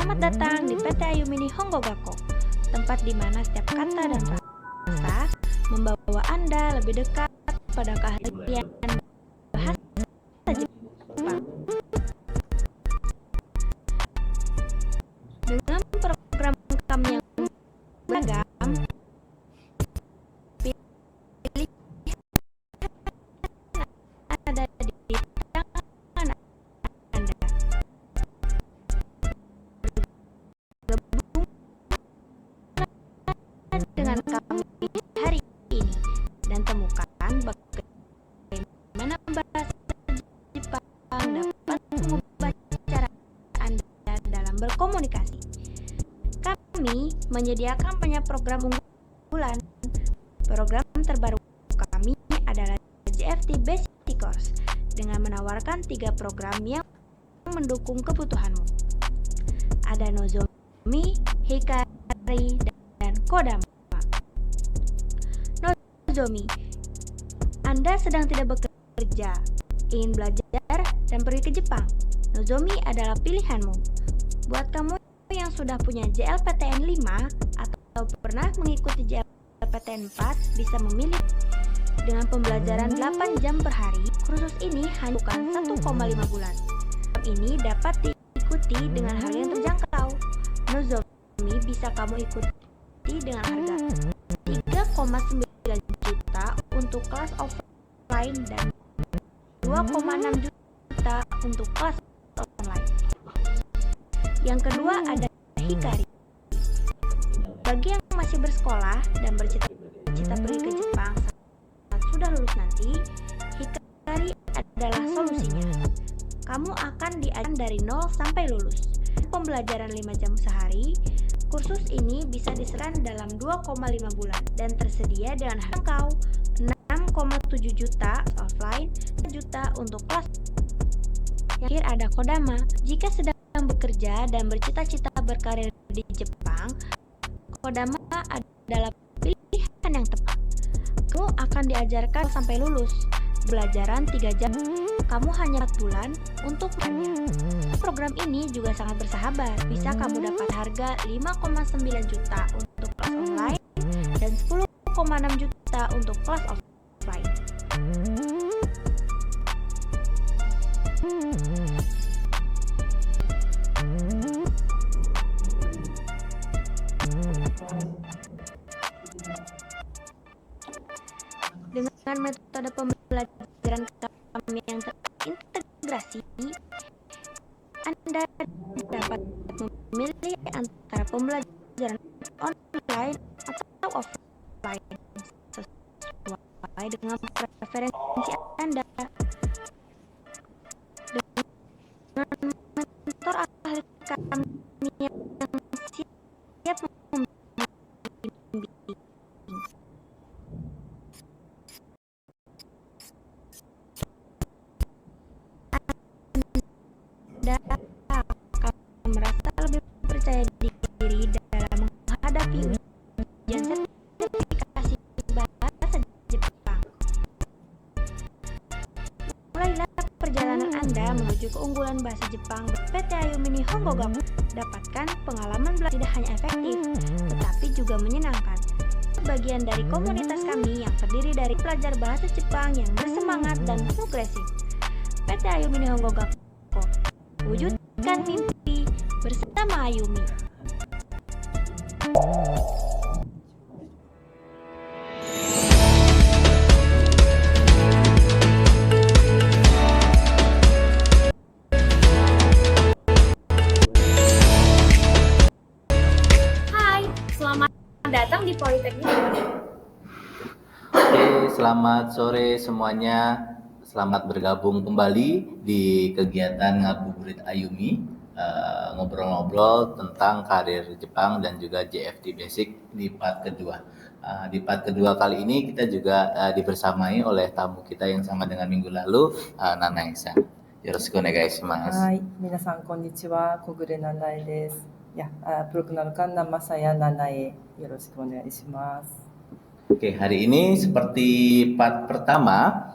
Selamat datang di PT Ayumi Nihongo Gakko, tempat di mana setiap kata dan frasa membawa Anda lebih dekat pada keahlian bahasa Jepang. Dengan program kami yang beragam, pilih ada di tangan Anda. Bergabung dengan kami hari ini dan temukan bagaimana bahasa Jepang dapat mengubah cara Anda dalam berkomunikasi. Kami menyediakan banyak program unggulan. Program terbaru kami adalah JFT Basic Course dengan menawarkan 3 program yang mendukung kebutuhanmu. Ada Nozomi, Hikari, dan Kodama. Nozomi, Anda sedang tidak bekerja, ingin belajar, dan pergi ke Jepang. Nozomi adalah pilihanmu. Buat kamu yang sudah punya JLPTN 5 atau pernah mengikuti JLPTN 4 bisa memilih. Dengan pembelajaran 8 jam per hari, kursus ini hanya bukan 1,5 bulan. Ini dapat diikuti dengan harga yang terjangkau. Nozomi bisa kamu ikuti dengan harga 3,9 juta untuk kelas offline dan 2,6 juta untuk kelas online. Yang kedua ada Hikari. Bagi yang masih bersekolah dan bercita-cita pergi ke Jepang saat sudah lulus nanti, Hikari adalah solusinya. Kamu akan diajarkan dari 0 sampai lulus. Pembelajaran 5 jam sehari. Kursus ini bisa diserah dalam 2,5 bulan dan tersedia dengan harga jangkau 6,7 juta offline, 1 juta untuk kelas. Yang terakhir ada Kodama. Jika sedang bekerja dan bercita-cita berkarir di Jepang, Kodama adalah pilihan yang tepat. Kamu akan diajarkan sampai lulus. Pembelajaran 3 jam, kamu hanya 4 bulan untuk mainnya. Program ini juga sangat bersahabat. Bisa kamu dapat harga 5,9 juta untuk kelas online dan 10,6 juta untuk kelas offline. Dengan metode pembelajaran kami yang terintegrasi, Anda dapat memilih antara pembelajaran online atau offline sesuai dengan preferensi Anda. Dengan mentor ahli kami yang siap membimbing, Anda akan merasa lebih percaya diri dalam menghadapi ujian sertifikasi bahasa Jepang. Mulailah perjalanan Anda menuju keunggulan bahasa Jepang PT Ayumi Nihongo Gakko. Dapatkan pengalaman belajar tidak hanya efektif, tetapi juga menyenangkan. Bagian dari komunitas kami yang terdiri dari pelajar bahasa Jepang yang bersemangat dan progresif. PT Ayumi Nihongo Gakko, wujudkan mimpi bersama Ayumi. Hai, selamat datang di Politeknik Indonesia. Oke, selamat sore semuanya. Selamat bergabung kembali di kegiatan Ngabuburit Ayumi, ngobrol-ngobrol tentang karir Jepang dan juga JFT Basic di part kedua. Di part kedua kali ini kita juga dibersamai oleh tamu kita yang sama dengan minggu lalu, Nanae-san. Yoroshiku onegaishimasu. はい、皆さんこんにちは、小暮ななえです。Ya, perkenalkan nama saya Nanae. Yoroshiku onegai shimasu. Oke, hari ini seperti part pertama,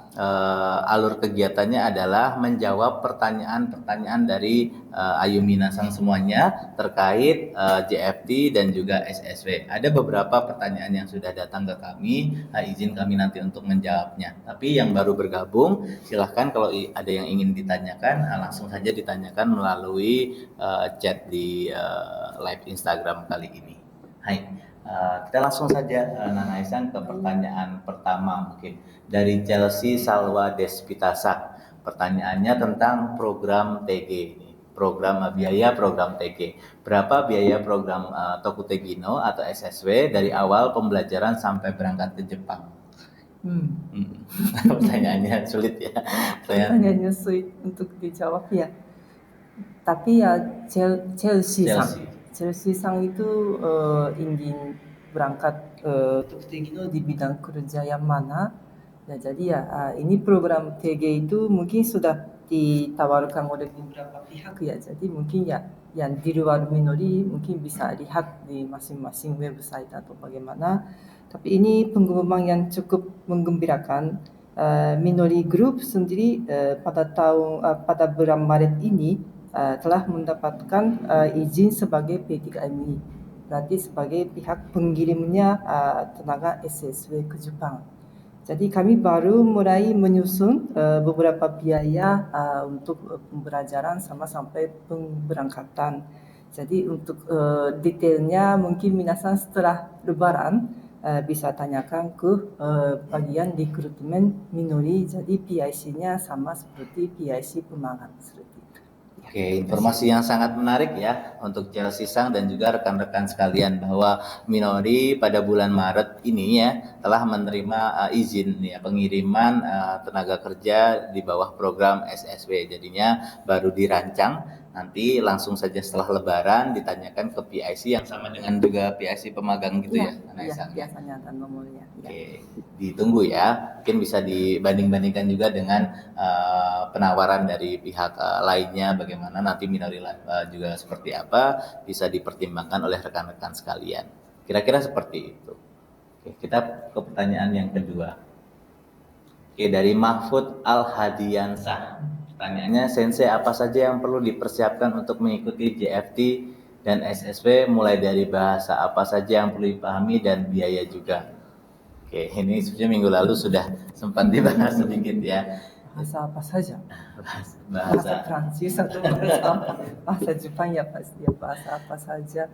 alur kegiatannya adalah menjawab pertanyaan-pertanyaan dari Ayumi Nasang semuanya terkait JFT dan juga SSW. Ada beberapa pertanyaan yang sudah datang ke kami, izin kami nanti untuk menjawabnya. Tapi yang baru bergabung, silahkan kalau ada yang ingin ditanyakan, langsung saja ditanyakan melalui chat di live Instagram kali ini. Hai. Kita langsung saja Nana Aisan ke pertanyaan pertama mungkin dari Chelsea Salwa Despitasa. Pertanyaannya tentang program TG ini. Program biaya program TG. Berapa biaya program Toku Tegino atau SSW dari awal pembelajaran sampai berangkat ke Jepang? Pertanyaannya sulit ya. Pertanyaannya sulit untuk dijawab ya. Tapi ya Chelsea Sang itu ingin berangkat untuk Tegino di bidang kerja yang mana? Ya, jadi ya ini program TG itu mungkin sudah ditawarkan oleh beberapa pihak ya. Jadi mungkin ya yang di luar Minori mungkin bisa lihat di masing-masing website atau bagaimana. Tapi ini pengumuman yang cukup menggembirakan. Minori Group sendiri pada bulan Maret ini telah mendapatkan izin sebagai P3MI, berarti sebagai pihak pengirimnya tenaga SSW ke Jepang. Jadi kami baru mulai menyusun beberapa biaya untuk pembelajaran sama sampai pemberangkatan. Jadi untuk detailnya mungkin minasan setelah Lebaran bisa tanyakan ke bagian rekrutmen Minori. Jadi PIC-nya sama seperti PIC Pemagang. Oke, informasi yang sangat menarik ya untuk Chelsea Sang dan juga rekan-rekan sekalian bahwa Minori pada bulan Maret ini ya telah menerima izin ya pengiriman tenaga kerja di bawah program SSW. Jadinya baru dirancang, nanti langsung saja setelah Lebaran ditanyakan ke PIC yang sama dengan juga PIC Pemagang gitu ya. Iya, biasanya ada nomornya. Oke, ditunggu ya. Mungkin bisa dibanding-bandingkan juga dengan penawaran dari pihak lainnya, bagaimana nanti Minori juga seperti apa, bisa dipertimbangkan oleh rekan-rekan sekalian. Kira-kira seperti itu. Oke, kita ke pertanyaan yang kedua. Oke, dari Mahfud Al-Hadiansah. Pertanyaannya, Sensei apa saja yang perlu dipersiapkan untuk mengikuti JFT dan SSW, mulai dari bahasa apa saja yang perlu dipahami dan biaya juga. Oke, ini sebenarnya minggu lalu sudah sempat dibahas sedikit ya. Bahasa apa saja? Bahasa Prancis atau bahasa Jepang ya pasti ya, bahasa apa saja.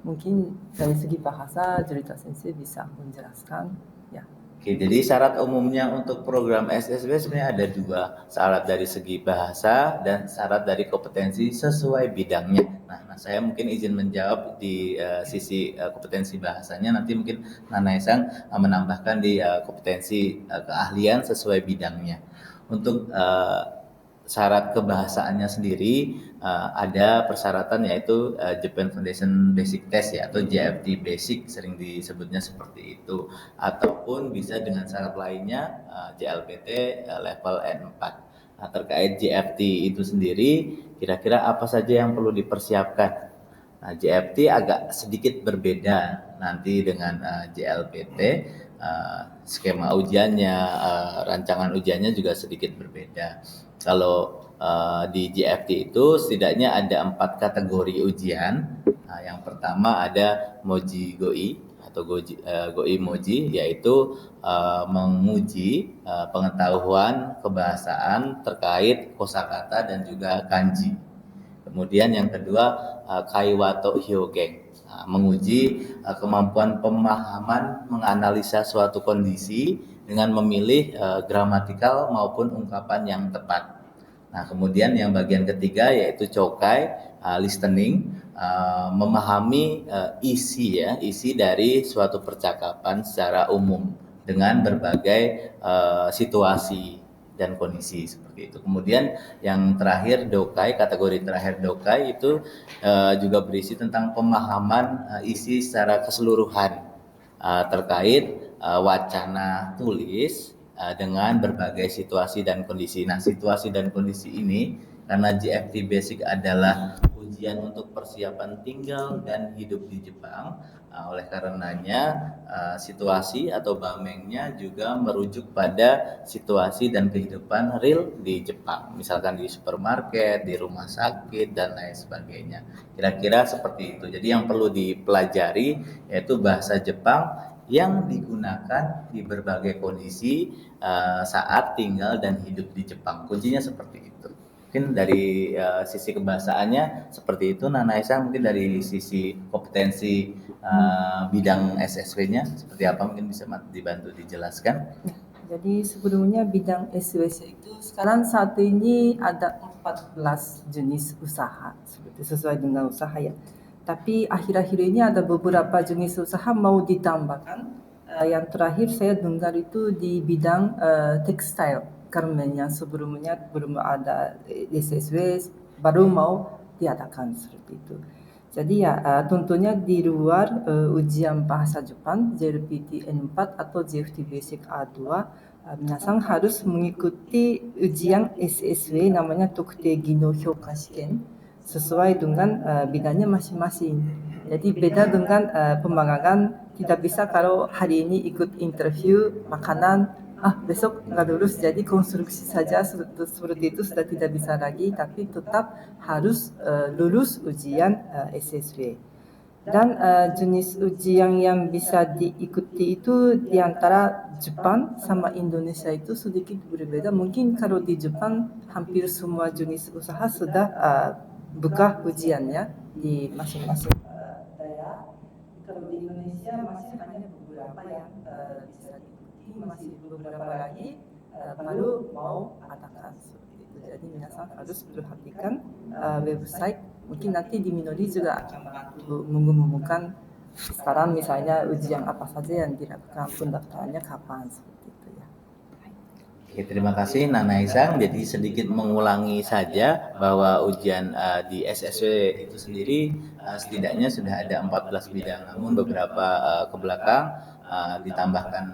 Mungkin dari segi bahasa Cerita Sensei bisa menjelaskan ya. Oke, jadi syarat umumnya untuk program SSW sebenarnya ada dua, syarat dari segi bahasa dan syarat dari kompetensi sesuai bidangnya. Nah, saya mungkin izin menjawab di sisi kompetensi bahasanya, nanti mungkin Nana Esang menambahkan di kompetensi keahlian sesuai bidangnya. Untuk syarat kebahasaannya sendiri ada persyaratan yaitu Japan Foundation Basic Test ya atau JFT Basic sering disebutnya seperti itu, ataupun bisa dengan syarat lainnya JLPT level N4. Nah, terkait JFT itu sendiri kira-kira apa saja yang perlu dipersiapkan? Nah, JFT agak sedikit berbeda nanti dengan JLPT. Skema ujiannya, rancangan ujiannya juga sedikit berbeda. Kalau di JFT itu setidaknya ada 4 kategori ujian. Nah, yang pertama ada Moji Goi atau Goi Moji, yaitu menguji pengetahuan kebahasaan terkait kosakata dan juga kanji. Kemudian yang kedua Kaiwato Hyogeng, menguji kemampuan pemahaman menganalisa suatu kondisi dengan memilih gramatikal maupun ungkapan yang tepat. Nah, kemudian yang bagian ketiga yaitu Chokai listening, memahami isi dari suatu percakapan secara umum dengan berbagai situasi dan kondisi seperti itu. Kemudian yang terakhir Dokai, kategori terakhir Dokai itu juga berisi tentang pemahaman isi secara keseluruhan terkait wacana tulis dengan berbagai situasi dan kondisi. Nah, situasi dan kondisi ini karena JFT Basic adalah ujian untuk persiapan tinggal dan hidup di Jepang. Oleh karenanya situasi atau bamengnya juga merujuk pada situasi dan kehidupan real di Jepang, misalkan di supermarket, di rumah sakit dan lain sebagainya. Kira-kira seperti itu. Jadi yang perlu dipelajari yaitu bahasa Jepang yang digunakan di berbagai kondisi saat tinggal dan hidup di Jepang. Kuncinya seperti itu. Mungkin dari sisi kebahasaannya seperti itu. Nanaisa, mungkin dari sisi kompetensi bidang SSW-nya seperti apa, mungkin bisa dibantu dijelaskan. Jadi sebelumnya bidang SWC itu sekarang saat ini ada 14 jenis usaha sesuai dengan usaha ya. Tapi akhir-akhir ini ada beberapa jenis usaha mau ditambahkan. Yang terakhir saya dengar itu di bidang tekstil garment yang sebelumnya belum ada SSW, baru mau diadakan seperti itu. Jadi ya tentunya di luar ujian bahasa Jepang JLPT N4 atau JFT Basic A2, minasan harus mengikuti ujian SSW namanya Tokute Gino Hyoka Shiken sesuai dengan bidangnya masing-masing. Jadi beda dengan pembangunan, tidak bisa kalau hari ini ikut interview makanan, besok nggak lulus jadi konstruksi saja seperti itu sudah tidak bisa lagi, tapi tetap harus lulus ujian SSW. Dan jenis ujian yang bisa diikuti itu di antara Jepang sama Indonesia itu sedikit berbeda. Mungkin kalau di Jepang hampir semua jenis usaha sudah buka ujiannya di masing-masing daerah. Kalau di Indonesia masih hanya beberapa yang bisa diikuti, masih beberapa lagi baru mau adakan seperti itu. Jadi minasan harus perhatikan website. Mungkin nanti di Minori juga akan bantu mengumumkan sekarang misalnya ujian apa saja yang dilakukan, pendaftarannya kapan seperti itu ya. Oke, terima kasih Nana Isang. Jadi sedikit mengulangi saja bahwa ujian di SSW itu sendiri setidaknya sudah ada 14 bidang. Namun beberapa ke belakang ditambahkan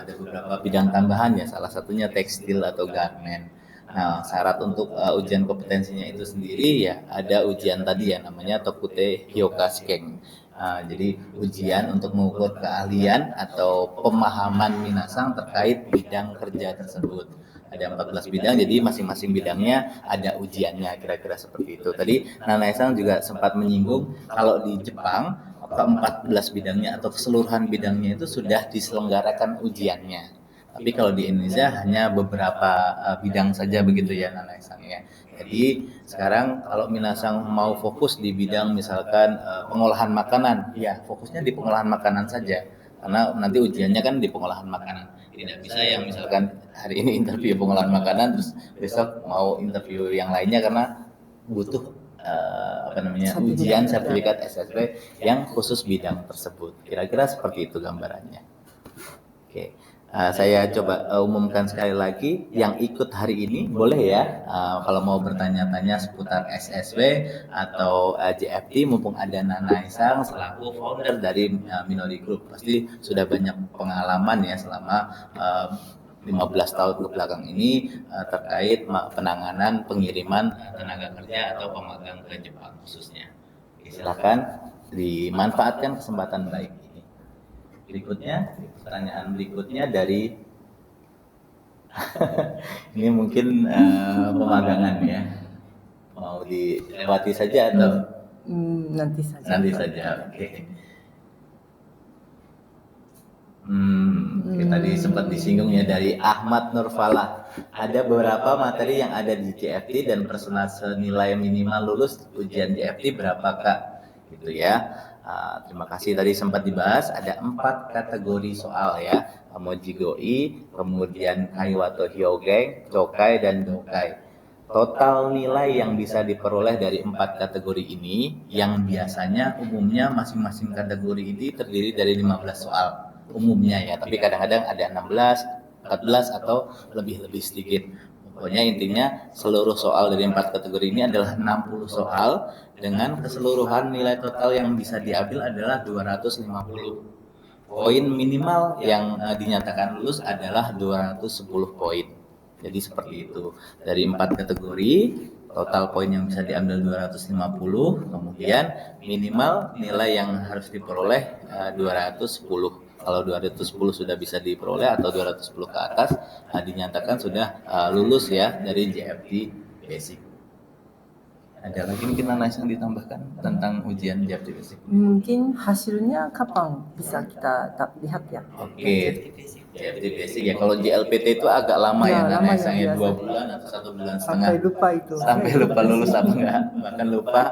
ada beberapa bidang tambahan ya, salah satunya tekstil atau garment. Nah, syarat untuk ujian kompetensinya itu sendiri ya ada ujian tadi ya namanya Tokute Hyoka Shiken. Jadi ujian untuk mengukur keahlian atau pemahaman minasang terkait bidang kerja tersebut. Ada 14 bidang, jadi masing-masing bidangnya ada ujiannya, kira-kira seperti itu. Tadi Nana Isang juga sempat menyinggung kalau di Jepang ke-14 bidangnya atau keseluruhan bidangnya itu sudah diselenggarakan ujiannya. Tapi kalau di Indonesia hanya beberapa bidang saja begitu ya Nana Isang ya. Jadi sekarang kalau minasang mau fokus di bidang misalkan pengolahan makanan, ya fokusnya di pengolahan makanan saja. Karena nanti ujiannya kan di pengolahan makanan. Tidak bisa yang misalkan hari ini interview pengolahan makanan terus besok mau interview yang lainnya karena butuh ujian sertifikat SSW yang khusus bidang tersebut. Kira-kira seperti itu gambarannya. Oke. Saya coba umumkan sekali lagi, yang ikut hari ini boleh ya kalau mau bertanya-tanya seputar SSW atau JFT, mumpung ada Nana Isang selaku founder dari Minori Group, pasti sudah banyak pengalaman ya selama 15 tahun ke belakang ini terkait penanganan pengiriman tenaga kerja atau pemagang ke Jepang khususnya. Silakan dimanfaatkan kesempatan baik. Berikutnya, pertanyaan berikutnya dari ini mungkin pemagangan ya, mau dilewati saja atau nanti saja. Nanti saja, oke. Tadi sempat disinggung ya dari Ahmad Nurfalah. Ada beberapa materi yang ada di JFT dan personal senilai minimal lulus ujian JFT berapa Kak? Gitu ya. Terima kasih, tadi sempat dibahas ada 4 kategori soal ya, Mojigoi, kemudian Kaiwato Hyogeng, Chokai dan Dokai. Total nilai yang bisa diperoleh dari 4 kategori ini yang biasanya umumnya masing-masing kategori ini terdiri dari 15 soal umumnya ya, tapi kadang-kadang ada 16, 14 atau lebih sedikit. Pokoknya intinya seluruh soal dari 4 kategori ini adalah 60 soal dengan keseluruhan nilai total yang bisa diambil adalah 250. Poin minimal yang dinyatakan lulus adalah 210 poin. Jadi seperti itu. Dari 4 kategori total poin yang bisa diambil 250, kemudian minimal nilai yang harus diperoleh 210. Kalau 210 sudah bisa diperoleh atau 210 ke atas, dinyatakan sudah lulus ya dari JFT Basic. Ada lagi mungkin analis yang ditambahkan tentang ujian JFT Basic? Mungkin hasilnya kapan bisa kita lihat ya? Oke, JFT Basic ya. Kalau JLPT itu agak lama ya, lama analis ya, 2 bulan atau 1 bulan setengah. Sampai lupa itu. Sampai lupa lulus apa enggak, bahkan lupa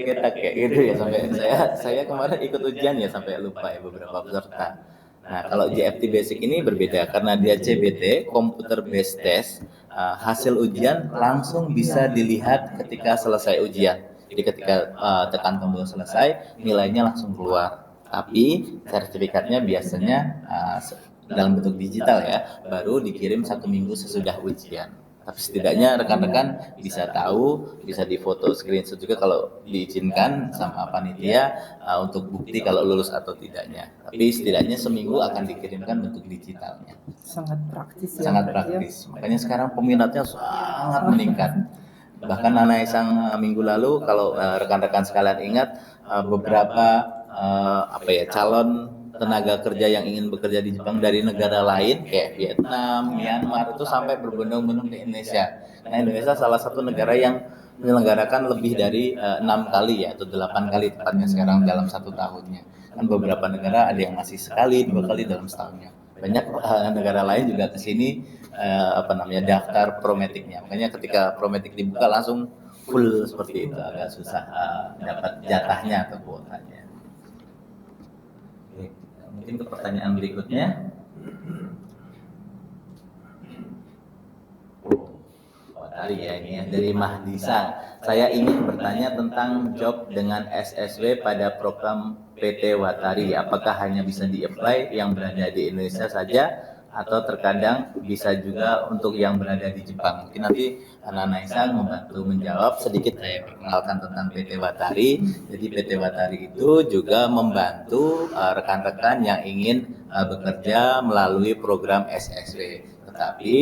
kita kayak gitu ya, sampai saya kemarin ikut ujian ya sampai lupa ya beberapa peserta. Nah, kalau JFT Basic ini berbeda karena dia CBT, Computer Based Test, hasil ujian langsung bisa dilihat ketika selesai ujian. Jadi ketika tekan tombol selesai, nilainya langsung keluar. Tapi sertifikatnya biasanya dalam bentuk digital ya, baru dikirim 1 minggu sesudah ujian. Tapi setidaknya rekan-rekan bisa tahu, bisa difoto screenshot juga kalau diizinkan sama panitia untuk bukti kalau lulus atau tidaknya. Tapi setidaknya seminggu akan dikirimkan bentuk digitalnya. Sangat praktis ya. Sangat praktis. Makanya sekarang peminatnya sangat meningkat. Bahkan Nana Isang minggu lalu kalau rekan-rekan sekalian ingat beberapa calon tenaga kerja yang ingin bekerja di Jepang dari negara lain kayak Vietnam, Myanmar itu sampai berbondong-bondong di Indonesia. Nah, Indonesia salah satu negara yang menyelenggarakan lebih dari 6 kali ya atau 8 kali tepatnya sekarang dalam 1 tahunnya. Kan beberapa negara ada yang masih sekali, 2 kali dalam setahunnya. Banyak negara lain juga ke sini daftar prometiknya. Makanya ketika prometik dibuka langsung full seperti itu, agak susah dapat jatahnya atau kuotanya. Mungkin ke pertanyaan berikutnya. Watari ya ini ya, dari Mahdisa. Saya ingin bertanya tentang job dengan SSW pada program PT Watari. Apakah hanya bisa di-apply yang berada di Indonesia saja atau terkadang bisa juga untuk yang berada di Jepang? Mungkin nanti Nana Isang membantu menjawab. Sedikit saya perkenalkan tentang PT Watari. Jadi PT Watari itu juga membantu rekan-rekan yang ingin bekerja melalui program SSW. Tetapi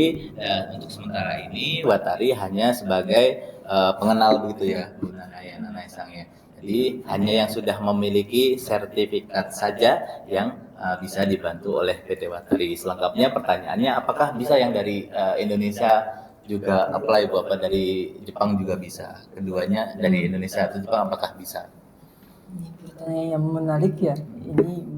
untuk sementara ini Watari hanya sebagai pengenal begitu ya, Bu Nana Isang ya. Jadi hanya yang sudah memiliki sertifikat saja yang bisa dibantu oleh PT Watari. Selengkapnya pertanyaannya apakah bisa yang dari Indonesia juga apply, Bapak dari Jepang juga bisa. Keduanya dari Indonesia atau Jepang apakah bisa? Ini pertanyaan yang menarik ya. Ini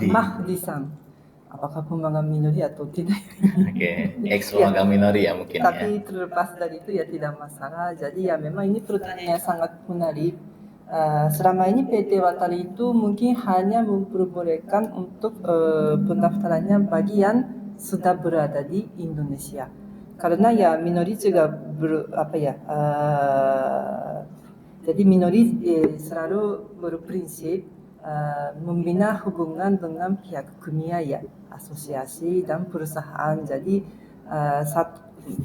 Mahdi-san. Apakah pemegang minori atau tidak? Oke, ex pemegang minori ya mungkin. Tapi terlepas dari itu ya tidak masalah. Jadi ya memang ini pertanyaan yang sangat menarik. Selama ini PT Watari itu mungkin hanya memperbolehkan untuk pendaftarannya bagi yang sudah berada di Indonesia. Karena ya minori juga jadi minori selalu berprinsip membina hubungan dengan pihak kumia ya, asosiasi dan perusahaan. Jadi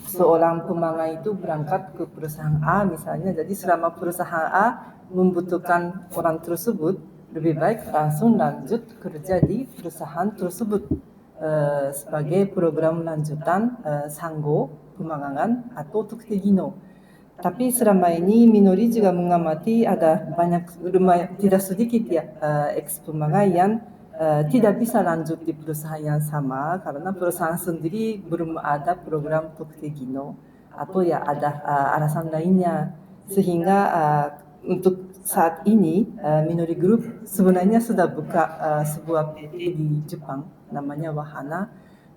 seorang pemagang itu berangkat ke perusahaan A misalnya, jadi selama perusahaan A membutuhkan orang tersebut, lebih baik langsung lanjut kerja di perusahaan tersebut sebagai program lanjutan sanggo, pemagangan atau tuktegino. Tapi selama ini minori juga mengamati ada banyak, tidak sedikit ya ex pemagang yang tidak bisa lanjut di perusahaan yang sama karena perusahaan sendiri belum ada program tuktegino atau ya ada alasan lainnya, sehingga untuk saat ini Minori Group sebenarnya sudah buka sebuah PT di Jepang namanya Wahana,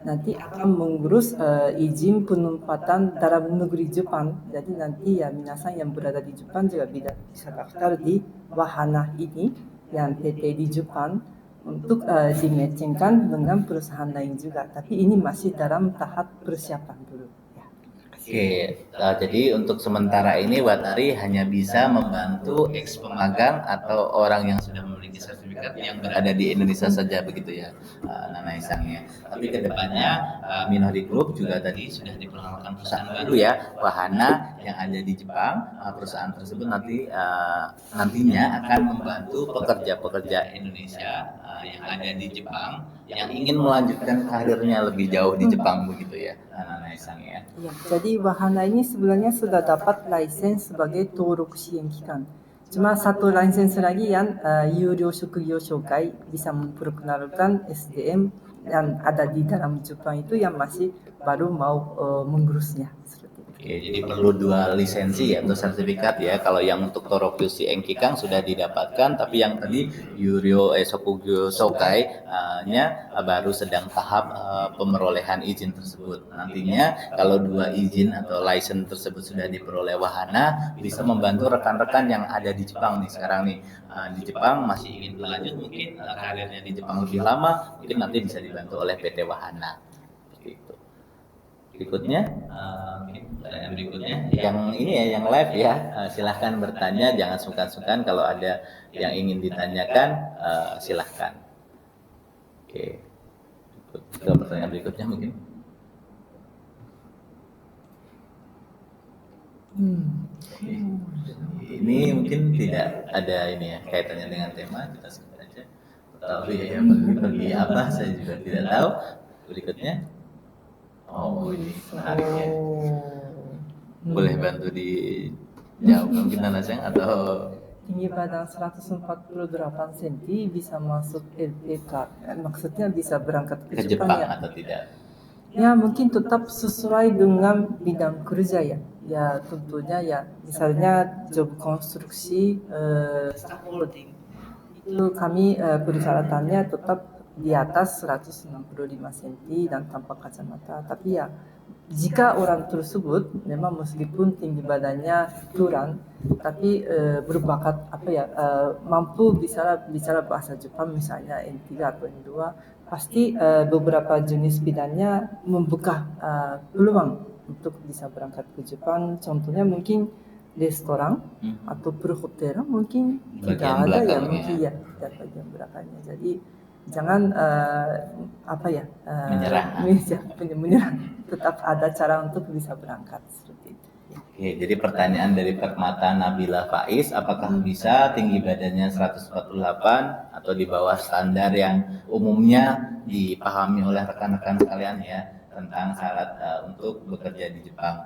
nanti akan mengurus izin penempatan dalam negeri Jepang. Jadi nanti ya minasan yang berada di Jepang juga bisa daftar di Wahana ini yang PT di Jepang untuk dimatchingkan dengan perusahaan lain juga. Tapi ini masih dalam tahap persiapan dulu. Oke, jadi untuk sementara ini Watari hanya bisa membantu ex pemagang atau orang yang sudah memiliki sertifikat yang berada di Indonesia saja begitu ya, Nana Isangnya. Tapi kedepannya Minori Group juga tadi sudah diperkenalkan perusahaan baru ya, Wahana yang ada di Jepang. Perusahaan tersebut nantinya akan membantu pekerja-pekerja Indonesia yang ada di Jepang yang ingin melanjutkan karirnya lebih jauh di Jepang begitu ya, Nanae-san ya. Ya, jadi wahana ini sebenarnya sudah dapat lisensi sebagai Tohoku Shien Kikan. Cuma satu lisensi lagi yang Yuryou Shokugyo Shokai bisa memperkenalkan SDM yang ada di dalam Jepang itu yang masih baru mau mengurusnya. Seperti itu. Oke, jadi perlu 2 lisensi ya atau sertifikat ya. Kalau yang untuk Toroku Enkikang sudah didapatkan, tapi yang tadi Shokugyo Shokai nya baru sedang tahap pemerolehan izin tersebut. Nantinya kalau 2 izin atau license tersebut sudah diperoleh wahana, bisa membantu rekan-rekan yang ada di Jepang nih sekarang nih. Di Jepang masih ingin berlanjut mungkin karirnya di Jepang lebih lama, mungkin nanti bisa dibantu oleh PT Wahana. Seperti itu. Berikutnya, pertanyaan berikutnya, yang ini ya, yang live ya, silahkan bertanya, jangan sungkan-sungkan kalau ada yang ingin ditanyakan, silahkan. Oke, ke pertanyaan berikutnya mungkin. Ini mungkin tidak ada ini ya kaitannya dengan tema, kita sebut aja. Tapi ya bagi apa saya juga tidak tahu. Berikutnya. Oh, ini menarik ya. Boleh bantu dijawab mungkin Nanaseng atau Tinggi badan 148 cm bisa masuk LPK. Maksudnya bisa berangkat ke ke Jepang Jepang ya. atau tidak? Ya mungkin tetap sesuai dengan bidang kerja ya. Ya tentunya ya misalnya job konstruksi, scaffolding itu kami persyaratannya tetap di atas 165 cm dan tanpa kacamata. Tapi ya jika orang tersebut memang meskipun tinggi badannya kurang, tapi berbakat mampu bicara bahasa Jepang misalnya N3 atau N2, pasti beberapa jenis bidangnya membuka peluang untuk bisa berangkat ke Jepang. Contohnya mungkin restoran atau perhotelan mungkin Bagian tidak ada ya, belakangnya. mungkin ya tidak bagian belakangnya. Jadi jangan menyerah. Tetap ada cara untuk bisa berangkat seperti itu. Oke, jadi pertanyaan dari Permata Nabila Faiz, apakah bisa tinggi badannya 148 atau di bawah standar yang umumnya dipahami oleh rekan-rekan sekalian ya tentang syarat untuk bekerja di Jepang.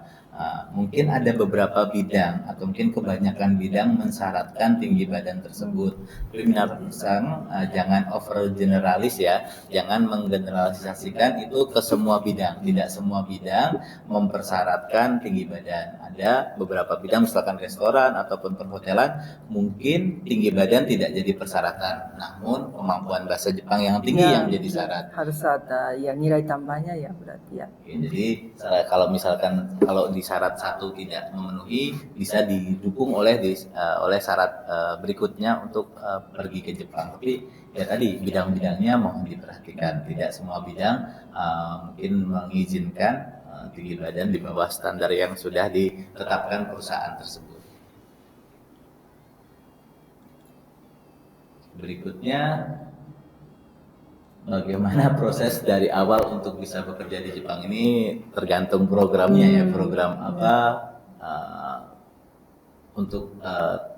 Mungkin ada beberapa bidang atau mungkin kebanyakan bidang mensyaratkan tinggi badan tersebut. Minat-sang jangan over generalis ya, jangan menggeneralisasikan itu ke semua bidang. Tidak semua bidang mempersyaratkan tinggi badan. Ada beberapa bidang misalkan restoran ataupun perhotelan mungkin tinggi badan tidak jadi persyaratan, namun kemampuan bahasa Jepang yang tinggi yang jadi syarat. Harus ada ya nilai tambahnya ya berarti ya. Oke, jadi kalau misalkan kalau di syarat satu tidak memenuhi, bisa didukung oleh syarat berikutnya untuk pergi ke Jepang. Tapi ya tadi bidang-bidangnya mohon diperhatikan, tidak semua bidang mungkin mengizinkan tinggi badan di bawah standar yang sudah ditetapkan perusahaan tersebut. Berikutnya, bagaimana proses dari awal untuk bisa bekerja di Jepang ini tergantung programnya ya, program apa untuk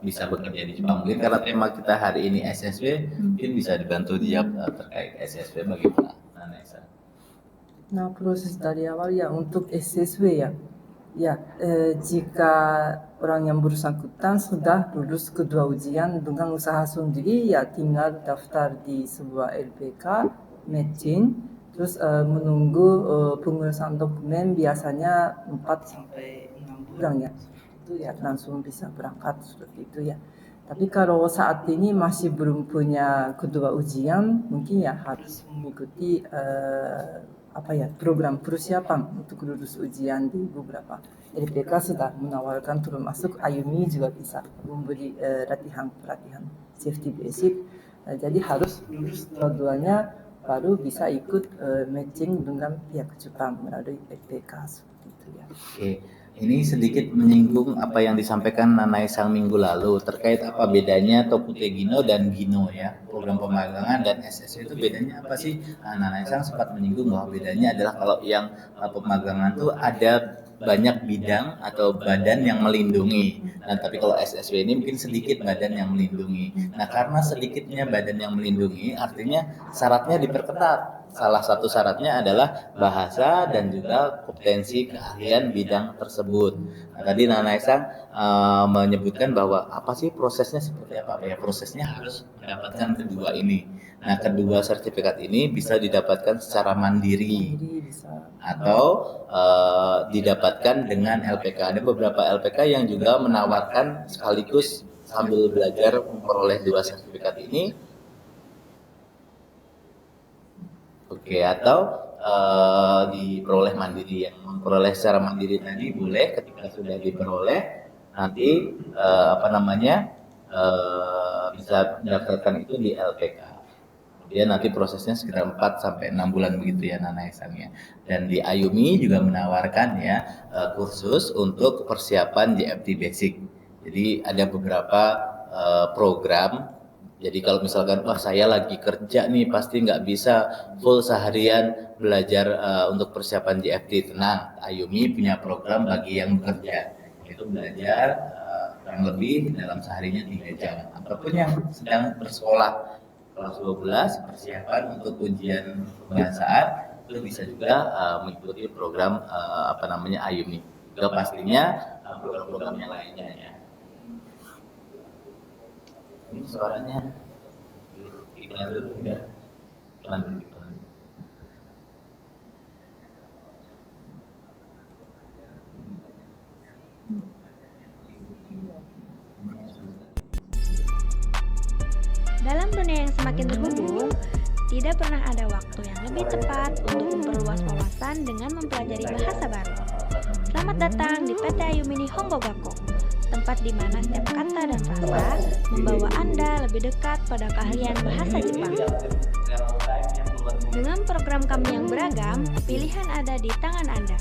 bisa bekerja di Jepang. Mungkin karena tema kita hari ini SSB, mungkin bisa dibantu dijawab terkait SSB bagaimana, Nesa? Nah, proses dari awal ya untuk SSW ya. Ya, jika orang yang bersangkutan sudah lulus kedua ujian dengan usaha sendiri, ya tinggal daftar di sebuah LPK, matching, terus menunggu pengurusan dokumen biasanya 4-6 bulan ya. Itu ya langsung bisa berangkat seperti itu ya. Tapi kalau saat ini masih belum punya kedua ujian, mungkin ya harus mengikuti program persiapan untuk lulus ujian di beberapa LPK sudah menawarkan termasuk Ayumi juga bisa memberi pelatihan safety basic. Jadi harus lulus dua-duanya baru bisa ikut matching dengan pihak Jepang melalui LPK seperti itu ya. Oke. Ini sedikit menyinggung apa yang disampaikan Nanae-san minggu lalu terkait apa bedanya Tokute Gino dan Gino ya, program pemagangan dan SS itu bedanya apa sih? Nanae-san sempat menyinggung bahwa bedanya adalah kalau yang pemagangan itu ada banyak bidang atau badan yang melindungi. Nah, tapi kalau SSW ini mungkin sedikit badan yang melindungi. Nah, karena sedikitnya badan yang melindungi, artinya syaratnya diperketat. Salah satu syaratnya adalah bahasa dan juga kompetensi keahlian bidang tersebut. Nah, tadi Nana Esang menyebutkan bahwa apa sih prosesnya seperti apa? Ya, prosesnya harus mendapatkan kedua ini. Nah, kedua sertifikat ini bisa didapatkan secara mandiri Jadi bisa. atau didapatkan dengan LPK. Ada beberapa LPK yang juga menawarkan sekaligus sambil belajar memperoleh dua sertifikat ini. Oke, atau diperoleh mandiri. Yang memperoleh secara mandiri tadi boleh ketika sudah diperoleh nanti bisa mendaftarkan itu di LPK. Kemudian nanti prosesnya sekitar 4 sampai 6 bulan begitu ya Nana Esangnya. Dan di Ayumi juga menawarkan ya kursus untuk persiapan JFT Basic. Jadi ada beberapa program. Jadi kalau misalkan saya lagi kerja nih pasti nggak bisa full seharian belajar untuk persiapan JFT. Tenang, Ayumi punya program bagi yang bekerja. Itu belajar kurang lebih dalam seharinya 3 jam. Ataupun yang sedang bersekolah kelas 12 persiapan untuk ujian bahasaan itu bisa juga mengikuti program Ayumi. Juga pastinya program-program yang lainnya ya. Ini suaranya iklan dulu ya. Iklan. Dalam dunia yang semakin terhubung, tidak pernah ada waktu yang lebih tepat untuk memperluas wawasan dengan mempelajari bahasa baru. Selamat datang di PT Ayumi Nihongo Gakko, tempat di mana setiap kata dan frasa membawa Anda lebih dekat pada keahlian bahasa Jepang. Dengan program kami yang beragam, pilihan ada di tangan Anda.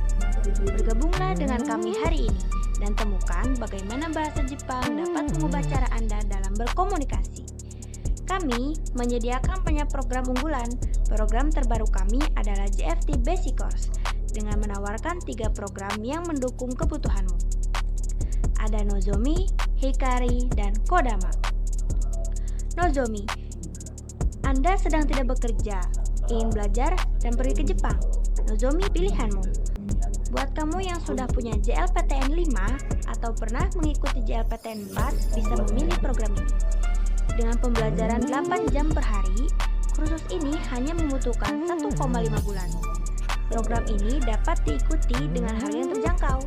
Bergabunglah dengan kami hari ini dan temukan bagaimana bahasa Jepang dapat mengubah cara Anda dalam berkomunikasi. Kami menyediakan banyak program unggulan. Program terbaru kami adalah JFT Basic Course dengan menawarkan 3 program yang mendukung kebutuhanmu. Ada Nozomi, Hikari, dan Kodama. Nozomi, Anda sedang tidak bekerja, ingin belajar, dan pergi ke Jepang. Nozomi pilihanmu. Buat kamu yang sudah punya JLPTN 5 atau pernah mengikuti JLPTN 4, bisa memilih program ini. Dengan pembelajaran 8 jam per hari, kursus ini hanya membutuhkan 1,5 bulan. Program ini dapat diikuti dengan harga yang terjangkau.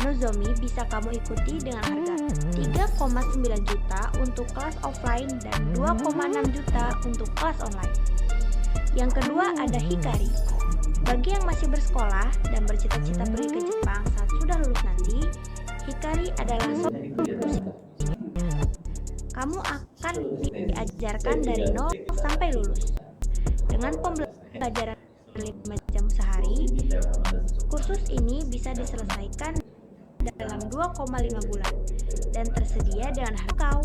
Nozomi bisa kamu ikuti dengan harga 3,9 juta untuk kelas offline dan 2,6 juta untuk kelas online. Yang kedua ada Hikari. Bagi yang masih bersekolah dan bercita-cita pergi ke Jepang saat sudah lulus nanti, Hikari adalah solusi. Kamu akan diajarkan dari 0 sampai lulus. Dengan pembelajaran 5 jam sehari, kursus ini bisa diselesaikan dalam 2,5 bulan dan tersedia dengan harga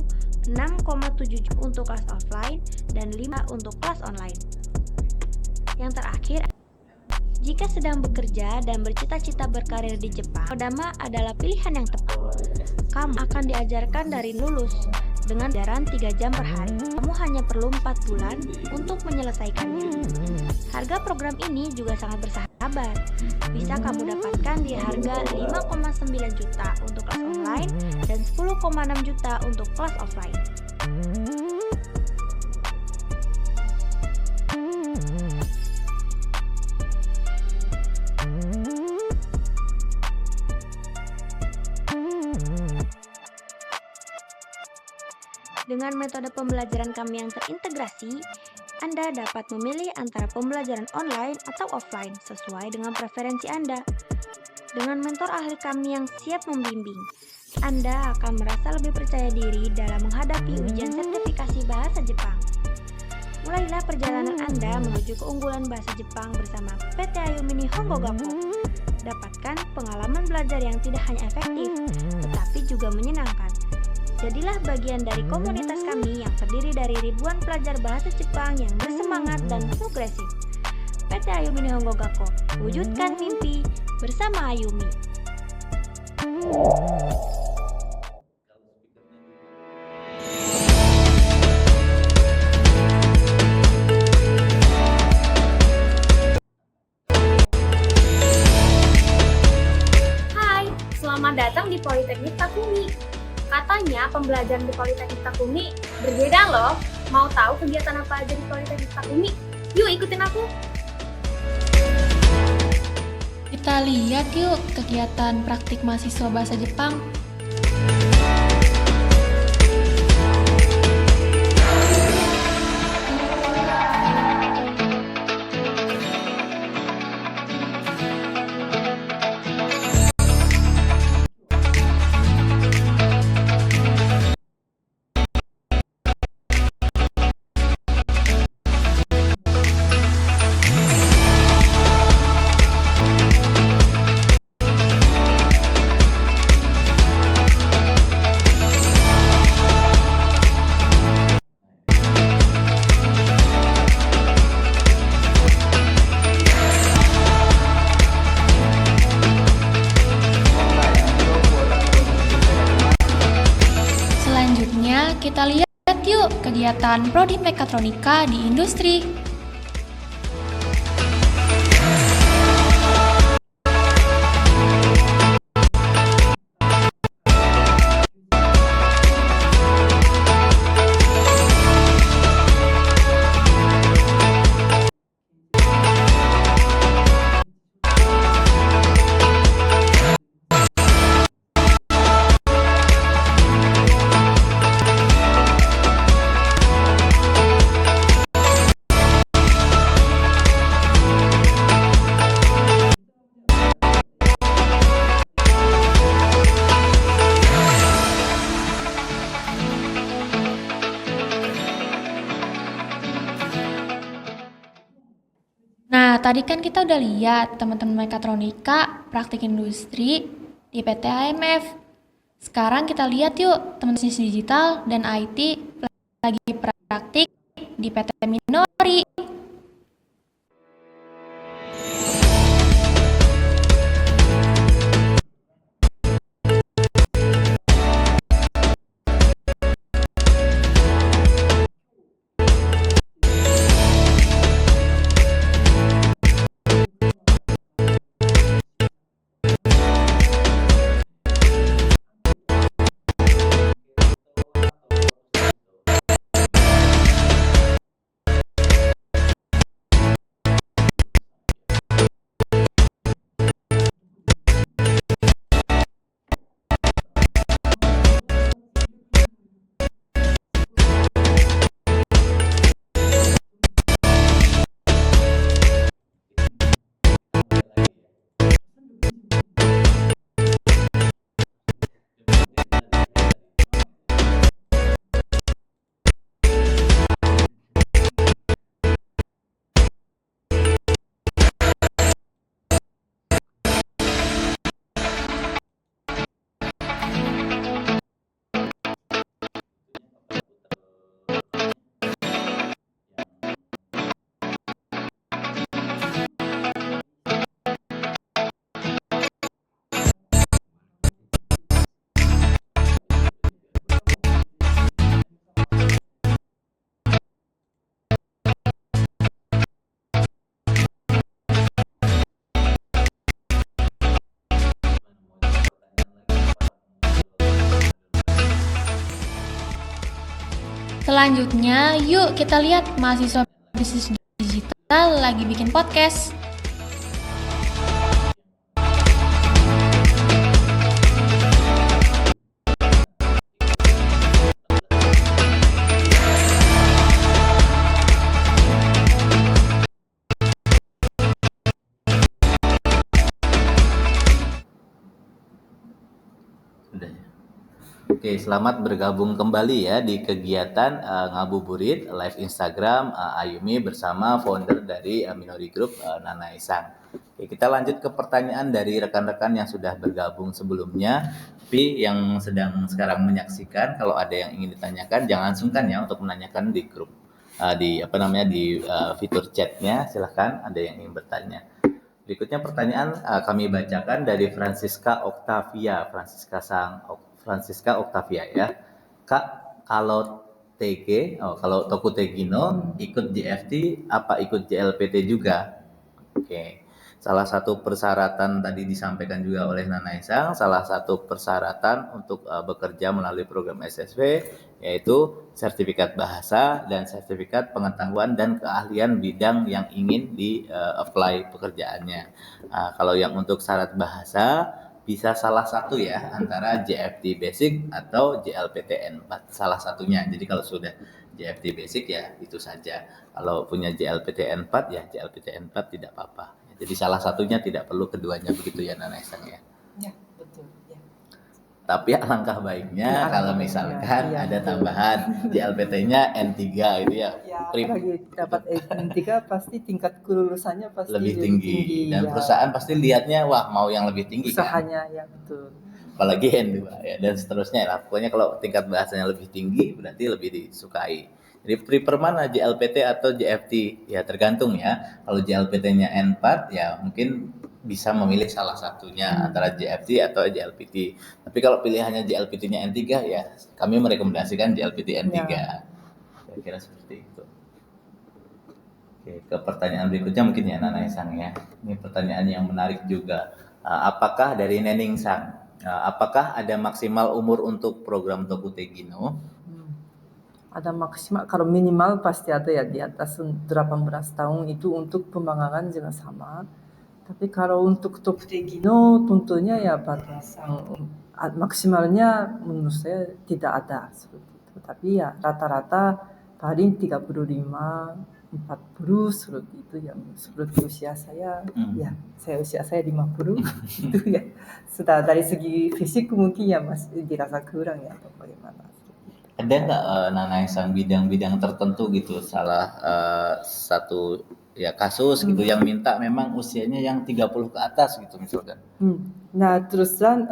6,7 juta untuk kelas offline dan 5 untuk kelas online. Yang terakhir, jika sedang bekerja dan bercita-cita berkarir di Jepang, Kodama adalah pilihan yang tepat. Kamu akan diajarkan dari lulus dengan pelajaran 3 jam per hari. Kamu hanya perlu 4 bulan untuk menyelesaikannya. Harga program ini juga sangat bersahabat. Bisa kamu dapatkan di harga 5,9 juta untuk kelas online dan 10,6 juta untuk kelas offline. Dengan metode pembelajaran kami yang terintegrasi, Anda dapat memilih antara pembelajaran online atau offline sesuai dengan preferensi Anda. Dengan mentor ahli kami yang siap membimbing, Anda akan merasa lebih percaya diri dalam menghadapi ujian sertifikasi bahasa Jepang. Mulailah perjalanan Anda menuju keunggulan bahasa Jepang bersama PT Ayumi Nihongo Gakko. Dapatkan pengalaman belajar yang tidak hanya efektif, tetapi juga menyenangkan. Jadilah bagian dari komunitas kami yang terdiri dari ribuan pelajar bahasa Jepang yang bersemangat dan progresif. PT Ayumi Nihongo Gakko, wujudkan mimpi bersama Ayumi. Hai, selamat datang di Politeknik Takumi. Katanya pembelajaran di Politeknik Takumi berbeda loh. Mau tahu kegiatan apa aja di Politeknik Takumi? Yuk ikutin aku. Kita lihat yuk kegiatan praktik mahasiswa bahasa Jepang. Selanjutnya kita lihat yuk kegiatan Prodi Mekatronika di industri. Nah, tadi kan kita udah lihat teman-teman mekatronika praktik industri di PT AMF. Sekarang kita lihat yuk teman bisnis digital dan IT lagi praktik di PT Minori. Selanjutnya, yuk kita lihat mahasiswa bisnis digital lagi bikin podcast. Udah ya. Oke, selamat bergabung kembali ya di kegiatan Ngabuburit live Instagram Ayumi bersama founder dari Minori Group Nana Isang. Oke, kita lanjut ke pertanyaan dari rekan-rekan yang sudah bergabung sebelumnya. Tapi yang sedang sekarang menyaksikan, kalau ada yang ingin ditanyakan, jangan sungkan ya untuk menanyakan di grup di fitur chatnya. Silahkan ada yang ingin bertanya. Berikutnya pertanyaan kami bacakan dari Francisca Octavia ya. Kak, kalau kalau Toku Tegino ikut JFT apa ikut JLPT juga? Oke. Salah satu persyaratan tadi disampaikan juga oleh Nana Isang, salah satu persyaratan untuk bekerja melalui program SSW yaitu sertifikat bahasa dan sertifikat pengetahuan dan keahlian bidang yang ingin di-apply pekerjaannya. Kalau yang untuk syarat bahasa bisa salah satu ya antara JFT Basic atau JLPTN 4 salah satunya. Jadi kalau sudah JFT Basic ya itu saja. Kalau punya JLPTN 4 ya JLPTN 4 tidak apa-apa. Jadi salah satunya tidak perlu keduanya begitu ya Nana Esang ya. Ya, betul. Ya. Tapi alangkah baiknya kalau misalkan ada tambahan JLPT-nya N3 itu ya. Apalagi dapat N3 pasti tingkat kelulusannya pasti lebih tinggi. Dan perusahaan pasti lihatnya wah mau yang lebih tinggi usahanya kan? Ya betul. Apalagi N2 ya dan seterusnya lah. Pokoknya kalau tingkat bahasanya lebih tinggi berarti lebih disukai. Jadi prefer mana JLPT atau JFT? Ya tergantung ya. Kalau JLPT-nya N4 ya mungkin bisa memilih salah satunya antara JFT atau JLPT. Tapi kalau pilihannya JLPT-nya N3 ya kami merekomendasikan JLPT N3. Kira-kira seperti itu. Oke, ke pertanyaan berikutnya mungkin ya Nana Isang ya. Ini pertanyaan yang menarik juga. Apakah dari Nening Sang? Apakah ada maksimal umur untuk program Toku Tegino? Ada maksimal, kalau minimal pasti ada ya di atas 18 tahun itu untuk pembangunan juga sama. Tapi kalau untuk Toku Tegino tentunya ya batasan maksimalnya menurut saya tidak ada seperti itu. Tapi ya rata-rata paling 35, 40 seperti itu ya. Seperti usia saya, ya usia saya 50 itu ya. Sudah dari segi fisik mungkin ya masih dirasa kurang ya atau bagaimana. Ada nggak Nana Isang bidang-bidang tertentu gitu salah satu ya kasus gitu yang minta memang usianya yang 30 ke atas gitu misalkan. Nah terus terang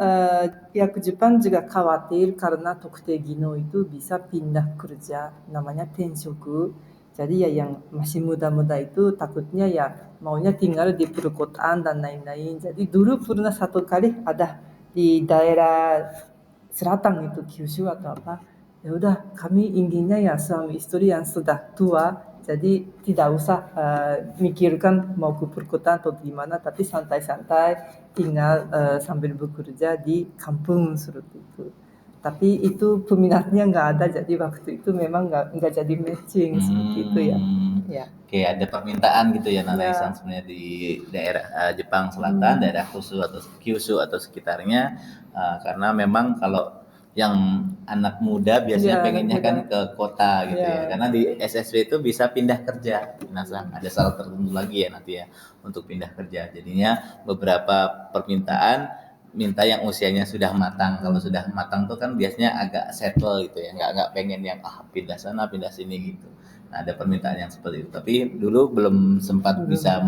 pihak Jepang juga khawatir karena Toku Tegino itu bisa pindah kerja namanya tenshoku. Jadi ya yang masih muda-muda itu takutnya ya maunya tinggal di perkotaan dan lain-lain. Jadi dulu pernah satu kali ada di daerah selatan itu Kyushu atau apa. Ya udah kami inginnya ya suami istri yang sudah tua jadi tidak usah mikirkan mau ke perkotaan atau gimana tapi santai-santai tinggal sambil bekerja di kampung seperti itu. Tapi itu peminatnya nggak ada jadi waktu itu memang nggak jadi matching seperti itu ya. Oke, ada permintaan gitu ya Nana Isang sebenarnya di daerah Jepang Selatan, daerah Kyushu atau sekitarnya karena memang kalau yang anak muda biasanya pengennya kan ke kota gitu ya. Karena di SSW itu bisa pindah kerja. Nah, ada syarat tertentu lagi ya nanti ya untuk pindah kerja. Jadinya beberapa permintaan minta yang usianya sudah matang. Kalau sudah matang tuh kan biasanya agak settle gitu ya. Nggak pengen yang pindah sana, pindah sini gitu. Nah, ada permintaan yang seperti itu. Tapi dulu belum sempat bisa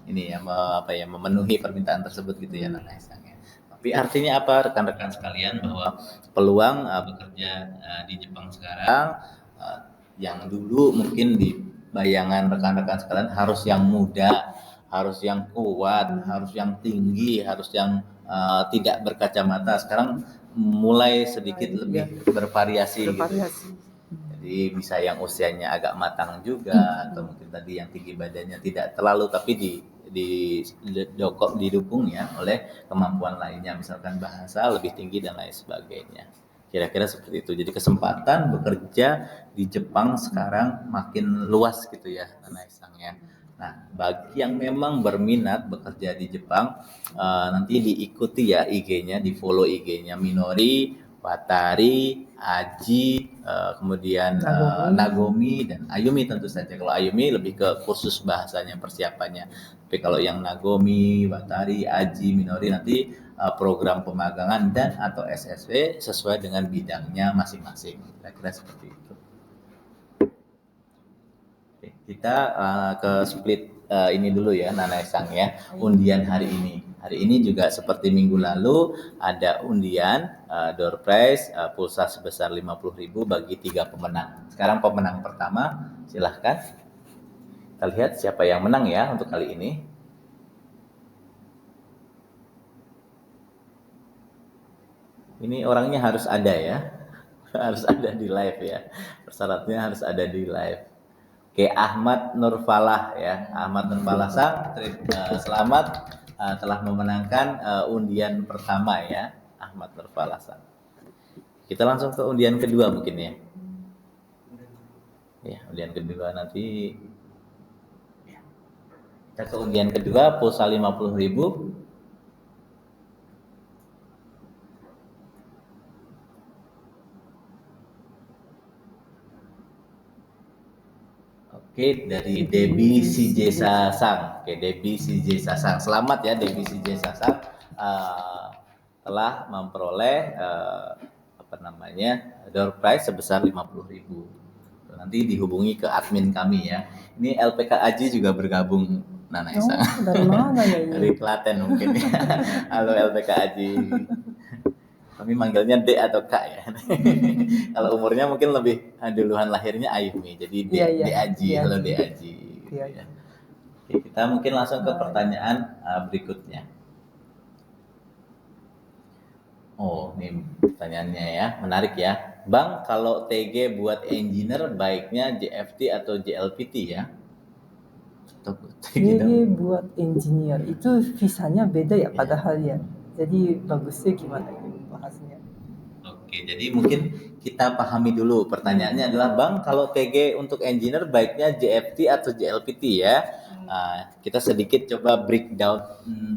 memenuhi permintaan tersebut gitu ya Nana Isang. Tapi artinya apa rekan-rekan sekalian bahwa peluang bekerja di Jepang sekarang yang dulu mungkin di bayangan rekan-rekan sekalian harus yang muda, harus yang kuat, harus yang tinggi, harus yang tidak berkacamata. Sekarang mulai sedikit lebih bervariasi. Gitu. Jadi bisa yang usianya agak matang juga atau mungkin tadi yang tinggi badannya tidak terlalu tapi didukung ya oleh kemampuan lainnya misalkan bahasa lebih tinggi dan lain sebagainya. Kira-kira seperti itu. Jadi kesempatan bekerja di Jepang sekarang makin luas gitu ya Nana Isang ya. Nah, bagi yang memang berminat bekerja di Jepang nanti diikuti ya IG-nya, di-follow IG-nya Minori, Watari, Aji, kemudian Nagomi dan Ayumi tentu saja. Kalau Ayumi lebih ke kursus bahasanya persiapannya. Tapi kalau yang Nagomi, Watari, Aji, Minori nanti program pemagangan dan atau SSW sesuai dengan bidangnya masing-masing. Kira-kira seperti itu. Oke, kita ke split ini dulu ya Nana Isang ya. Undian hari ini. Hari ini juga seperti minggu lalu ada undian door prize pulsa sebesar 50.000 bagi 3 pemenang. Sekarang pemenang pertama silahkan. Kita lihat siapa yang menang ya untuk kali ini. Ini orangnya harus ada ya. Harus ada di live ya. Persyaratnya harus ada di live. Oke, Ahmad Nurfalah ya. Ahmad Nurfalah Sang, selamat telah memenangkan undian pertama ya. Ahmad Nurfalah Sang. Kita langsung ke undian kedua mungkin ya. Ya, undian kedua nanti. Ya. Kita ke undian kedua, pulsa 50.000. Oke, dari Debbie CJ Sasang. Oke, Debbie CJ Sasang. Selamat ya Debbie CJ Sasang telah memperoleh door prize sebesar 50.000. Nanti dihubungi ke admin kami ya. Ini LPK Aji juga bergabung, Nana Esa. Dari mana ya ini? Dari Klaten mungkin ya. Halo LPK Aji. Kami manggilnya D atau K ya. Kalau umurnya mungkin lebih duluan lahirnya Ayumi. Jadi D Aji. Halo D Aji. Iya. Oke, kita mungkin langsung ke pertanyaan berikutnya. Oh, ini pertanyaannya ya, menarik ya. Bang, kalau TG buat engineer baiknya JFT atau JLPT ya? TG buat engineer itu visanya beda ya padahal ya. Jadi bagusnya gimana ini bahasnya? Oke, jadi mungkin kita pahami dulu. Pertanyaannya adalah, Bang, kalau TG untuk engineer baiknya JFT atau JLPT ya? Kita sedikit coba breakdown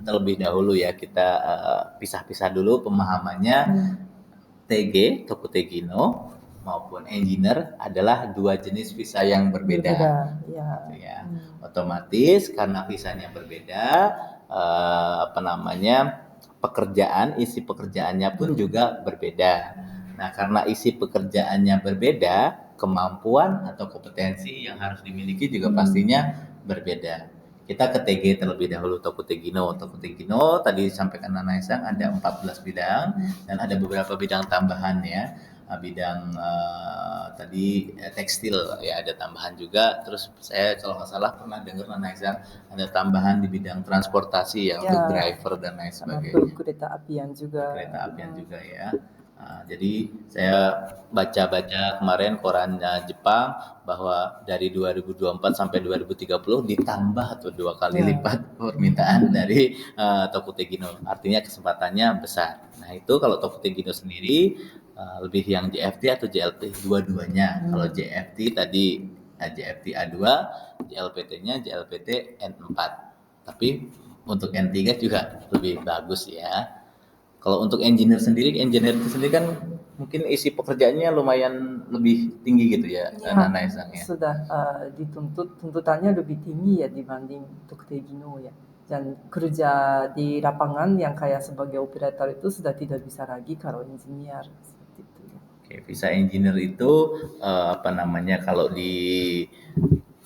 terlebih dahulu ya. Kita pisah-pisah dulu pemahamannya. TG, Toku Tegino, maupun engineer adalah dua jenis visa yang berbeda. Ya. Otomatis karena visanya berbeda, isi pekerjaannya pun juga berbeda. Nah, karena isi pekerjaannya berbeda, kemampuan atau kompetensi yang harus dimiliki juga pastinya berbeda. Kita ke TG terlebih dahulu, Toku Tegino. Toku Tegino tadi disampaikan Nana Esang ada 14 bidang dan ada beberapa bidang tambahan ya. Bidang tadi tekstil ya ada tambahan juga. Terus saya kalau nggak salah pernah dengar Nana Esang ada tambahan di bidang transportasi ya, untuk driver dan lain sebagainya. Kereta apian juga. Kereta apian juga ya. Jadi saya baca-baca kemarin koran Jepang bahwa dari 2024 sampai 2030 ditambah tuh 2 kali lipat permintaan dari Toku Tegino. Artinya kesempatannya besar. Nah itu kalau Toku Tegino sendiri lebih yang JFT atau JLP dua-duanya. Kalau JFT tadi JFT A2, JLPT-nya JLPT N4. Tapi untuk N3 juga lebih bagus ya. Kalau untuk engineer itu sendiri kan mungkin isi pekerjaannya lumayan lebih tinggi gitu ya, Nana Esang ya. Sudah tuntutannya lebih tinggi ya dibanding Toku Tegino ya. Dan kerja di lapangan yang kayak sebagai operator itu sudah tidak bisa lagi kalau engineer seperti itu. Oke, visa engineer itu kalau di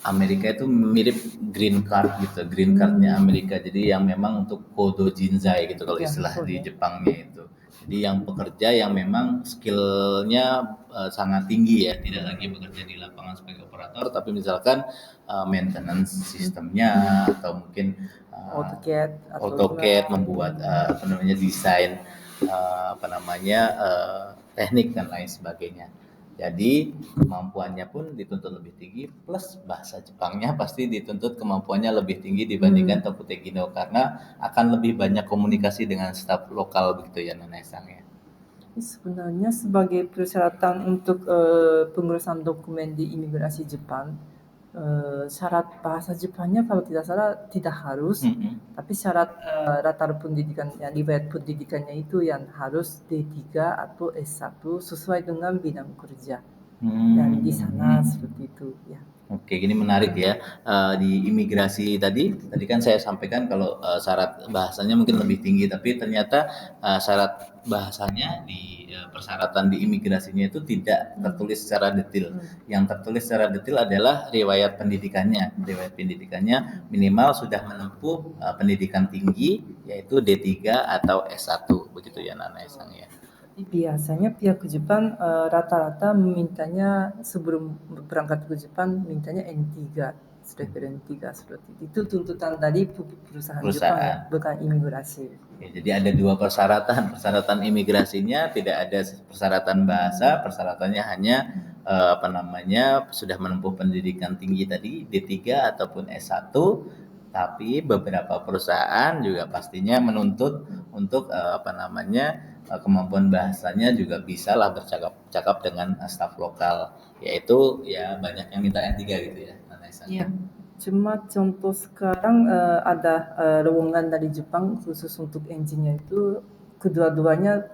Amerika itu mirip green card gitu, green cardnya Amerika. Jadi yang memang untuk kodo jinzai gitu kalau istilah di Jepangnya itu. Jadi yang pekerja yang memang skillnya sangat tinggi ya, tidak lagi bekerja di lapangan sebagai operator, tapi misalkan maintenance sistemnya atau mungkin AutoCAD membuat desain teknik dan lain sebagainya. Jadi kemampuannya pun dituntut lebih tinggi, plus bahasa Jepangnya pasti dituntut kemampuannya lebih tinggi dibandingkan Toku Tegino karena akan lebih banyak komunikasi dengan staf lokal begitu ya Nana Esang ya. Sebenarnya sebagai persyaratan untuk pengurusan dokumen di imigrasi Jepang, syarat bahasa Jepangnya kalau tidak salah tidak harus, tapi syarat latar pendidikan, riwayat pendidikannya itu yang harus D3 atau S1 sesuai dengan bidang kerja. Dan di sana seperti itu ya. Oke, gini menarik ya. Di imigrasi tadi kan saya sampaikan kalau syarat bahasanya mungkin lebih tinggi, tapi ternyata syarat bahasanya di persyaratan di imigrasinya itu tidak tertulis secara detail. Yang tertulis secara detail adalah riwayat pendidikannya. Riwayat pendidikannya minimal sudah menempuh pendidikan tinggi yaitu D3 atau S1 begitu ya Nana Esang ya. Biasanya pihak Jepang rata-rata memintanya sebelum berangkat ke Jepang mintanya N3 level 3 seperti itu tuntutan dari perusahaan Jepang, Perusahaan. bukan imigrasi. Ya, jadi ada dua persyaratan. Persyaratan imigrasinya tidak ada persyaratan bahasa, persyaratannya hanya sudah menempuh pendidikan tinggi tadi D3 ataupun S1. Tapi beberapa perusahaan juga pastinya menuntut untuk kemampuan bahasanya juga bisa lah bercakap dengan staf lokal, yaitu ya banyak yang minta N3 gitu ya. Iya. Cuma contoh sekarang ada lowongan dari Jepang khusus untuk engineer itu kedua-duanya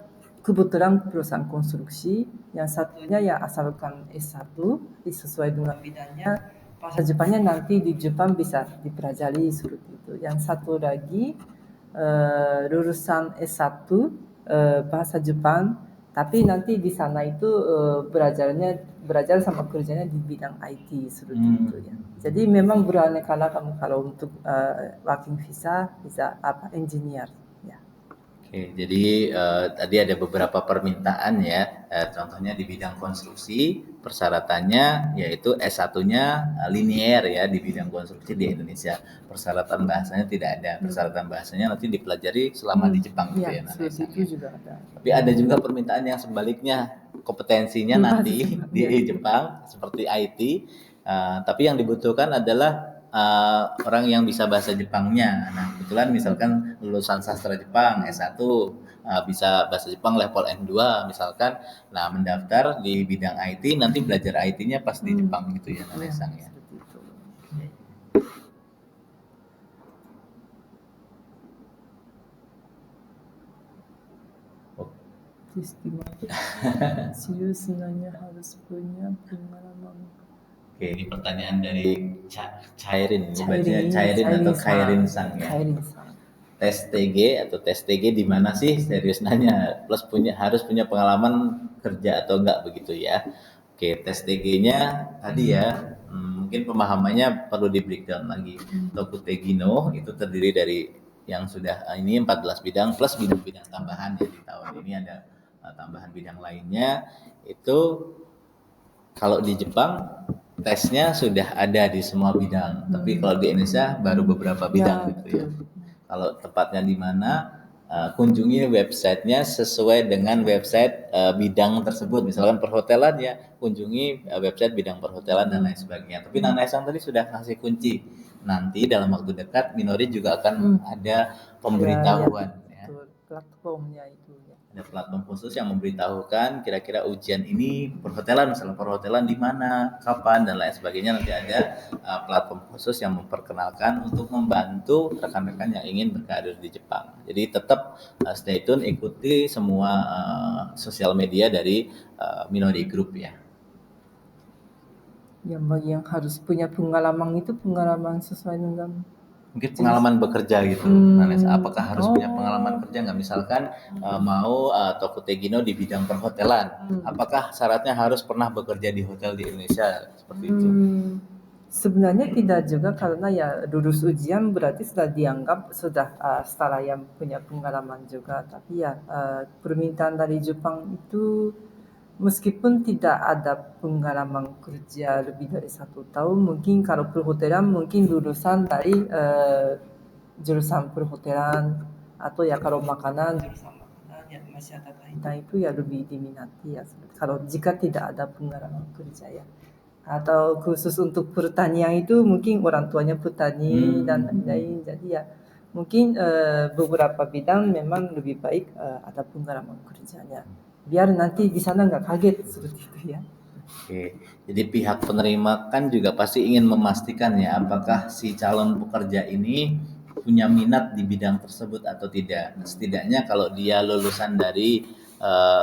kebetulan perusahaan konstruksi, yang satunya ya asalkan S1 sesuai dengan bidangnya, bahasa Jepangnya nanti di Jepang bisa dipelajari seperti itu. Yang satu lagi lulusan S1 bahasa Jepang, tapi nanti di sana itu belajar sama kerjanya di bidang IT seperti itu ya. Jadi memang beraneka ragam kalau untuk working visa engineer ya. Oke, jadi tadi ada beberapa permintaan ya, contohnya di bidang konstruksi, persyaratannya yaitu S1-nya linear ya di bidang konstruksi di Indonesia. Persyaratan bahasanya tidak ada, persyaratan bahasanya nanti dipelajari selama di Jepang gitu ya. Seperti itu juga ada. Tapi ada juga permintaan yang sebaliknya, kompetensinya nanti di Jepang seperti IT, tapi yang dibutuhkan adalah orang yang bisa bahasa Jepangnya. Nah, kebetulan misalkan lulusan sastra Jepang S1 bisa bahasa Jepang level N2 misalkan. Nah, mendaftar di bidang IT nanti belajar IT-nya pas di Jepang gitu ya, Nanesang ya. Seperti itu. Serius nanya harus punya pengalaman. Oke, ini pertanyaan dari Cairin. Ini bacanya Cairin atau Kairin Sang ya. Kairin Sang. Tes TG atau tes TG di mana sih? Serius nanya. Plus harus punya pengalaman kerja atau enggak begitu ya. Oke, tes TG-nya tadi ya. Mungkin pemahamannya perlu di breakdown lagi. Toku Tegino itu terdiri dari yang sudah ini 14 bidang plus bidang-bidang tambahan ya di tahun ini ada tambahan bidang lainnya. Itu kalau di Jepang tesnya sudah ada di semua bidang, tapi kalau di Indonesia baru beberapa bidang gitu ya. Kalau tepatnya di mana, kunjungi websitenya sesuai dengan website bidang tersebut. Misalkan perhotelan ya, kunjungi website bidang perhotelan dan lain sebagainya. Tapi Nanaesang tadi sudah kasih kunci. Nanti dalam waktu dekat Minori juga akan ada pemberitahuan. Ya. Platformnya itu ya. Ada platform khusus yang memberitahukan kira-kira ujian ini perhotelan, misalnya perhotelan di mana, kapan dan lain sebagainya. Nanti ada platform khusus yang memperkenalkan untuk membantu rekan-rekan yang ingin berkarir di Jepang. Jadi tetap stay tune, ikuti semua sosial media dari Minori Group ya. Yang bagi yang harus punya pengalaman itu pengalaman sesuai dengan mungkin pengalaman bekerja gitu. Apakah harus punya pengalaman kerja nggak? Misalkan mau Toku Tegino di bidang perhotelan, apakah syaratnya harus pernah bekerja di hotel di Indonesia seperti itu? Sebenarnya tidak juga, karena ya lulus ujian berarti sudah dianggap sudah setara yang punya pengalaman juga. Tapi ya permintaan dari Jepang itu meskipun tidak ada pengalaman kerja lebih dari 1 tahun, mungkin kalau perhotelan mungkin lulusan dari jurusan perhotelan, atau ya kalau makanan jurusan makanan yang masih ada kaitan itu ya lebih diminati ya. Kalau jika tidak ada pengalaman kerja ya. Atau khusus untuk pertanian itu mungkin orang tuanya petani dan lain-lain. Jadi ya mungkin beberapa bidang memang lebih baik ada pengalaman kerjanya. Biar nanti di sana nggak kaget seperti itu ya. Oke, jadi pihak penerima kan juga pasti ingin memastikan ya apakah si calon pekerja ini punya minat di bidang tersebut atau tidak. Setidaknya kalau dia lulusan dari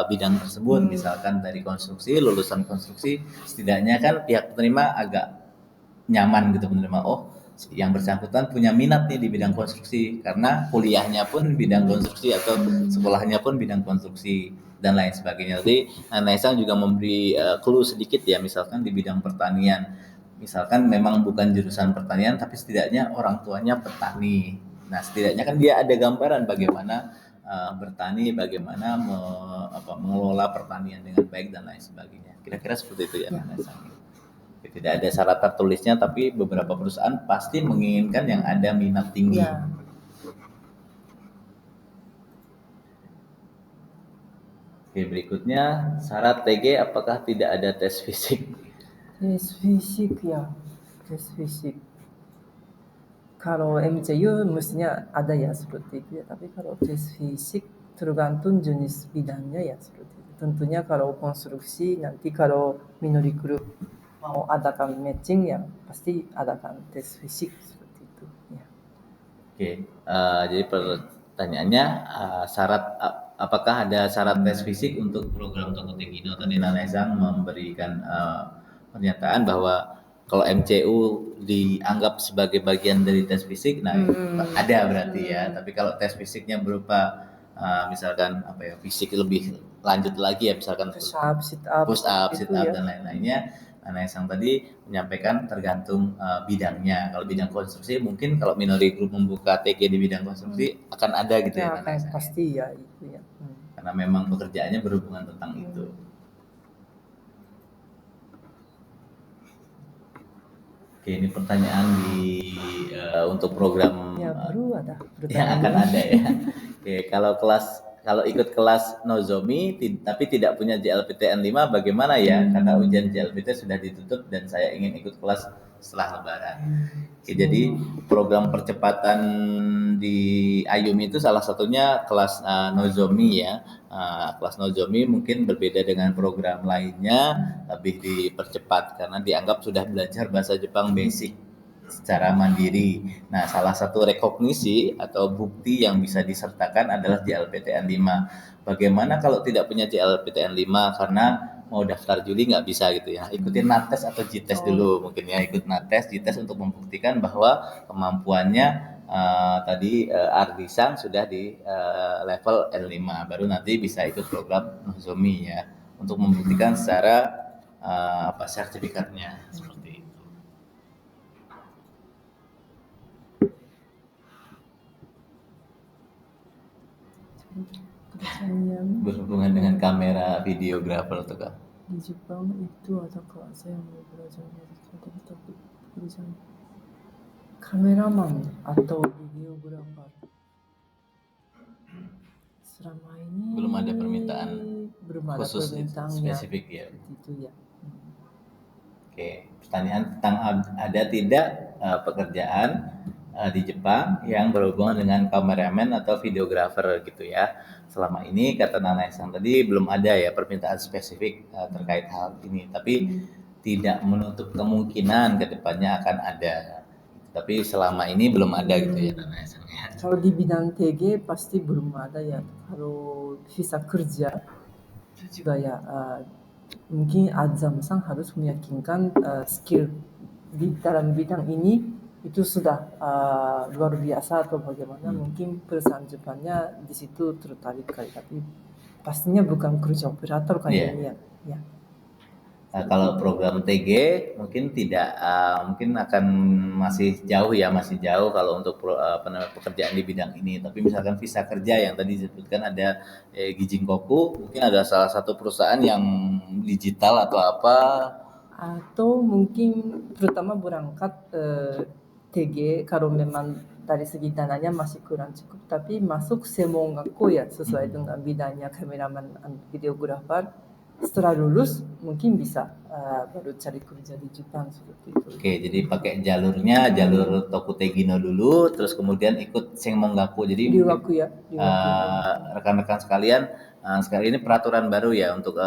bidang tersebut, misalkan dari konstruksi, lulusan konstruksi, setidaknya kan pihak penerima agak nyaman gitu menerima, oh yang bersangkutan punya minat nih di bidang konstruksi karena kuliahnya pun bidang konstruksi atau sekolahnya pun bidang konstruksi dan lain sebagainya. Jadi Naesang juga memberi clue sedikit ya, misalkan di bidang pertanian, misalkan memang bukan jurusan pertanian tapi setidaknya orang tuanya petani. Nah setidaknya kan dia ada gambaran bagaimana bertani, bagaimana mengelola pertanian dengan baik dan lain sebagainya. Kira-kira seperti itu ya, Naesang. Tidak ada syarat tertulisnya, tapi beberapa perusahaan pasti menginginkan yang ada minat tinggi. Ya. Oke, berikutnya syarat TG apakah tidak ada tes fisik? Tes fisik ya, tes fisik. Kalau MCU mestinya ada ya seperti itu ya, tapi kalau tes fisik tergantung jenis bidangnya ya seperti itu. Tentunya kalau konstruksi nanti kalau minori group mau adakan matching ya pasti adakan tes fisik seperti itu ya. Oke, jadi pertanyaannya apakah ada syarat tes fisik untuk program Tokotegino? Tadi Nanesang memberikan pernyataan bahwa kalau MCU dianggap sebagai bagian dari tes fisik, nah ada berarti ya. Tapi kalau tes fisiknya berupa misalkan apa ya, fisik lebih lanjut lagi ya, misalkan Push up, sit up, dan lain-lainnya. Nah, yang tadi menyampaikan tergantung bidangnya. Kalau bidang konstruksi mungkin kalau minori group membuka TG di bidang konstruksi akan ada gitu ya. akan pasti ya itu ya. Karena memang pekerjaannya berhubungan tentang itu. Oke, ini pertanyaan untuk program Ya baru ada. yang akan ada ya. Oke, kalau ikut kelas Nozomi tapi tidak punya JLPTN 5 bagaimana ya? Karena ujian JLPT sudah ditutup dan saya ingin ikut kelas setelah Lebaran. Oke, jadi program percepatan di Ayumi itu salah satunya kelas Nozomi ya. Kelas Nozomi mungkin berbeda dengan program lainnya, lebih dipercepat karena dianggap sudah belajar bahasa Jepang basic secara mandiri. Nah, salah satu rekognisi atau bukti yang bisa disertakan adalah JLPTN 5. Bagaimana kalau tidak punya JLPTN 5 karena mau daftar juli nggak bisa gitu ya. Ikutin NATES atau JITES dulu mungkin ya, ikut NATES, JITES untuk membuktikan bahwa kemampuannya tadi Ardisang sudah di level L5, baru nanti bisa ikut program Nozomi ya untuk membuktikan secara sertifikatnya seperti itu. Berhubungan dengan kamera videografer tuh Kak. Di Jepang itu ada kelas yang belajar tapi kameraman atau videografer. Selama ini Belum ada permintaan khusus spesifik ya. Itu ya. Oke, pertanyaan tentang ada tidak pekerjaan di Jepang yang berhubungan dengan kameramen atau videografer gitu ya. Selama ini kata Nana Esang tadi belum ada ya permintaan spesifik terkait hal ini, tapi tidak menutup kemungkinan kedepannya akan ada. Tapi selama ini belum ada gitu ya Nana Esang ya. Kalau di bidang TG pasti belum ada ya. Kalau visa kerja itu juga ya mungkin Azam-san harus meyakinkan skill di dalam bidang ini itu sudah luar biasa atau bagaimana, mungkin perusahaan Jepannya di situ tertarik kali, tapi pastinya bukan kerja operator kayaknya ya. Nah, kalau program TG mungkin tidak, mungkin akan masih jauh kalau untuk pekerjaan di bidang ini. Tapi misalkan visa kerja yang tadi disebutkan ada Gijinkoku, mungkin ada salah satu perusahaan yang digital atau apa. Atau mungkin terutama berangkat TG kalau memang dari segi dananya masih kurang cukup, tapi masuk semongaku ya sesuai dengan bidangnya kameraman dan videografer. Setelah lulus mungkin bisa baru cari kerja di Jepang seperti itu. Oke, jadi pakai jalur Tokutegino dulu, terus kemudian ikut Senmongaku. Jadi rekan-rekan sekalian, sekali ini peraturan baru ya untuk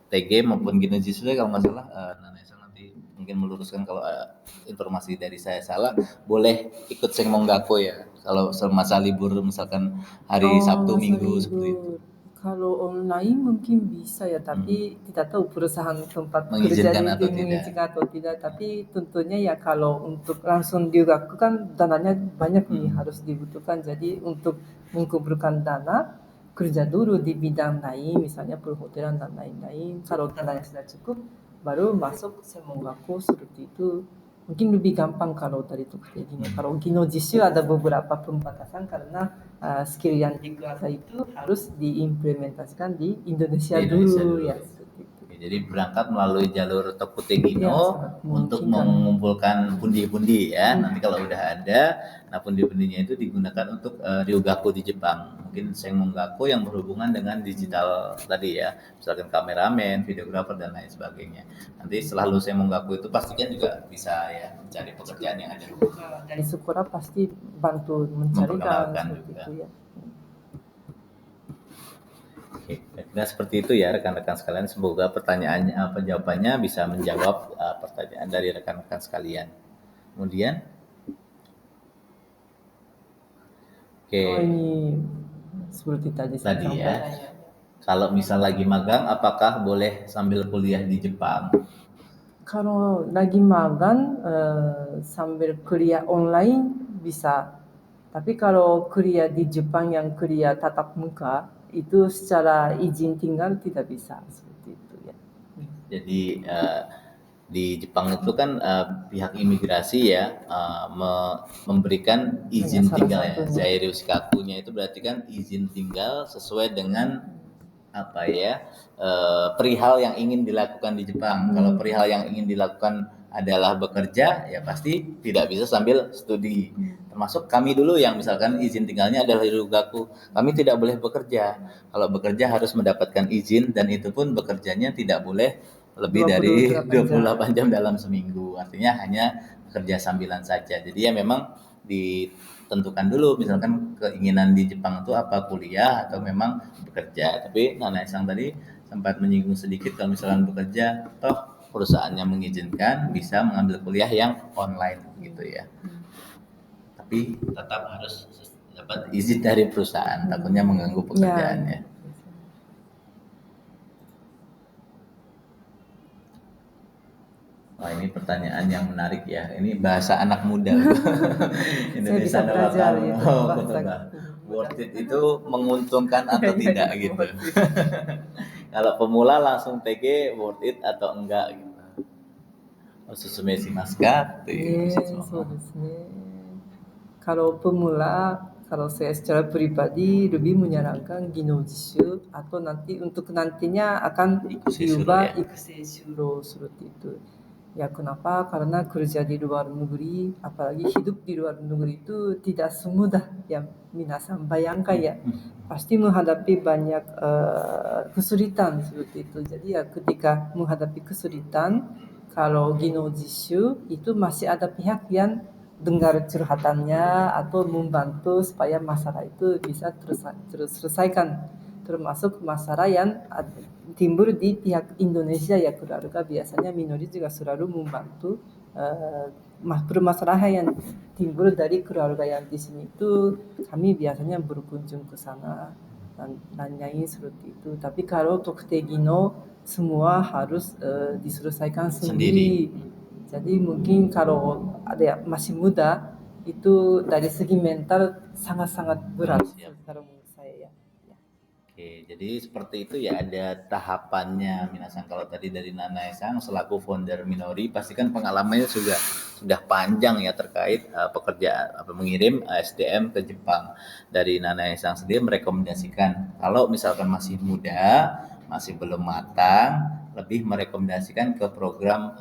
TG maupun Ginojitsu kalau nggak salah. Nanti mungkin meluruskan kalau informasi dari saya salah, boleh ikut Senmongaku ya. Kalau semasa libur misalkan hari Sabtu Minggu seperti itu. Kalau online mungkin bisa ya, tapi tidak tahu perusahaan tempat kerja mengizinkan atau tidak. Tapi tentunya ya kalau untuk langsung digaku kan dananya banyak nih harus dibutuhkan. Jadi untuk mengumpulkan dana kerja dulu di bidang lain, misalnya perhotelan dan lain-lain. Kalau dananya sudah cukup, baru masuk Senmongaku seperti itu. Mungkin lebih gampang kalau dari Tokutegino. Kalau Ginojitsu ada beberapa pembatasan karena skill yang dikuasai itu harus diimplementasikan di Indonesia dulu ya. jadi berangkat melalui jalur Tokute Ya, Gino sangat untuk memungkinkan. mengumpulkan pundi-pundi ya. Nanti kalau udah ada, nah pundi-pundinya itu digunakan untuk ryugaku di Jepang. Mungkin Senmongaku yang berhubungan dengan digital tadi ya, misalkan kameramen, videografer dan lain sebagainya. Nanti setelah lulus Senmongaku itu pastikan juga bisa ya mencari pekerjaan yang ada Dari sekolah pasti bantu mencarikan memperkenalkan seperti juga. itu ya. Oke, nah seperti itu ya rekan-rekan sekalian. Semoga pertanyaannya jawabannya bisa menjawab pertanyaan dari rekan-rekan sekalian. Kemudian, oke, Oh, ini seperti tadi saya tadi ya. sampaikan. Kalau misal lagi magang, apakah boleh sambil kuliah di Jepang? Kalau lagi magang sambil kuliah online bisa. Tapi kalau kuliah di Jepang yang kuliah tatap muka itu secara izin tinggal tidak bisa seperti itu ya. Jadi di Jepang itu kan pihak imigrasi ya memberikan izin salah tinggal ya. satunya. Zairyu Shikakunya itu berarti kan izin tinggal sesuai dengan apa ya perihal yang ingin dilakukan di Jepang. Kalau perihal yang ingin dilakukan adalah bekerja, ya pasti tidak bisa sambil studi. Termasuk kami dulu yang misalkan izin tinggalnya adalah ryugaku, kami tidak boleh bekerja. Kalau bekerja harus mendapatkan izin dan itu pun bekerjanya tidak boleh lebih dari 28 jam dalam seminggu. Artinya hanya kerja sambilan saja. Jadi ya memang ditentukan dulu misalkan keinginan di Jepang itu apa, kuliah atau memang bekerja. Tapi Nana Isang tadi sempat menyinggung sedikit kalau misalkan bekerja toh perusahaannya mengizinkan bisa mengambil kuliah yang online gitu ya. Tapi tetap harus dapat izin dari perusahaan, takutnya mengganggu pekerjaannya. Wah, ini pertanyaan yang menarik ya. Ini bahasa anak muda. Indonesia adalah kamu. Worth it itu menguntungkan atau tidak gitu. Kalau pemula langsung TG worth it atau enggak gitu. Osusume shimasu ka? Kalau pemula, kalau saya secara pribadi lebih menyarankan Gino Jishu atau nanti untuk nantinya akan diubah Ikusei-shuro seperti itu. Ya kenapa? Karena kerja di luar negeri, apalagi hidup di luar negeri itu tidak semudah yang minasan bayangkan ya. Pasti menghadapi banyak kesulitan seperti itu. Jadi ya ketika menghadapi kesulitan, kalau Gino Jishu itu masih ada pihak yang dengar curhatannya atau membantu supaya masalah itu bisa terus selesaikan. Termasuk masalah yang timbul di pihak Indonesia ya, keluarga biasanya Minori juga selalu membantu permasalahan yang timbul dari keluarga yang di sini itu kami biasanya berkunjung ke sana dan nanyain seperti itu. Tapi kalau Tokute Gino semua harus diselesaikan sendiri. Jadi mungkin kalau ada yang masih muda itu dari segi mental sangat-sangat berat kalau menurut saya ya. Oke, jadi seperti itu ya, ada tahapannya minasan. Kalau tadi dari Nana Esang selaku founder Minori pasti kan pengalamannya sudah panjang ya terkait pekerjaan mengirim SDM ke Jepang. Dari Nana Esang sendiri merekomendasikan kalau misalkan masih muda, masih belum matang, lebih merekomendasikan ke program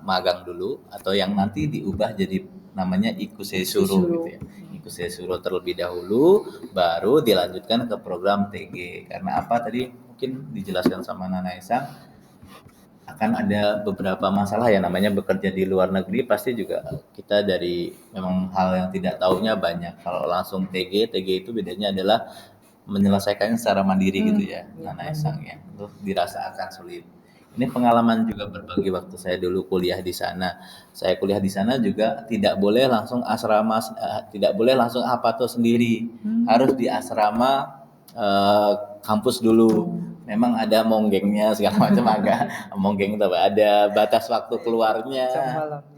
magang dulu atau yang nanti diubah jadi namanya Ikusei-shuro gitu ya. Ikusei-shuro terlebih dahulu baru dilanjutkan ke program TG. Karena apa tadi mungkin dijelaskan sama Nana Esang akan ada beberapa masalah ya, namanya bekerja di luar negeri pasti juga kita dari memang hal yang tidak tahunya banyak. Kalau langsung TG itu bedanya adalah menyelesaikannya secara mandiri gitu ya, Nana Esang ya. Itu dirasa akan sulit. Ini pengalaman juga berbagi waktu saya dulu kuliah di sana. Saya kuliah di sana juga tidak boleh langsung asrama, tidak boleh langsung apato sendiri. Harus di asrama kampus dulu. Memang ada monggengnya segala macam, agak monggeng itu ada batas waktu keluarnya,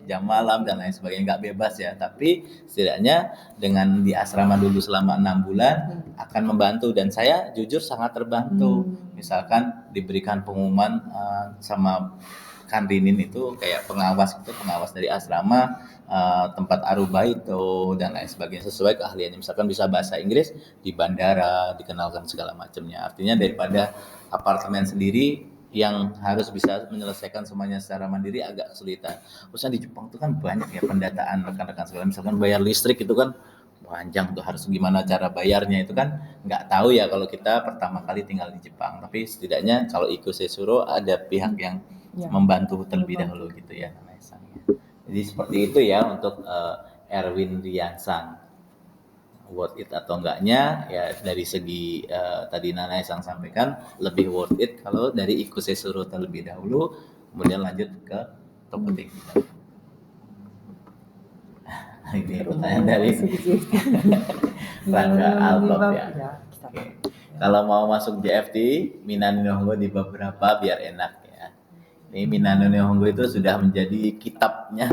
jam malam dan lain sebagainya, nggak bebas ya. Tapi setidaknya dengan di asrama dulu selama 6 bulan akan membantu, dan saya jujur sangat terbantu. Misalkan diberikan pengumuman sama Kandinin itu kayak pengawas dari asrama, tempat aruba itu dan lain sebagainya sesuai keahliannya. Misalkan bisa bahasa Inggris di bandara, dikenalkan segala macamnya. Artinya daripada apartemen sendiri yang harus bisa menyelesaikan semuanya secara mandiri agak kesulitan. Khususnya di Jepang itu kan banyak ya pendataan rekan-rekan sekalian. Misalkan bayar listrik itu kan panjang tuh, harus gimana cara bayarnya itu kan nggak tahu ya kalau kita pertama kali tinggal di Jepang. Tapi setidaknya kalau Iko Sesuro ada pihak yang Ya. membantu terlebih dahulu gitu ya. Jadi seperti itu ya untuk Erwin Riansang. Worth it atau enggaknya ya dari segi tadi Nana Sang sampaikan lebih worth it kalau dari Iko Sesuro terlebih dahulu, kemudian lanjut ke Tokotek. Ini pertanyaan dari Rangga Albab ya. Oke. Kalau mau masuk JFT, Minano Nihongo di bab berapa biar enak ya. Ini Minano Nihongo itu sudah menjadi kitabnya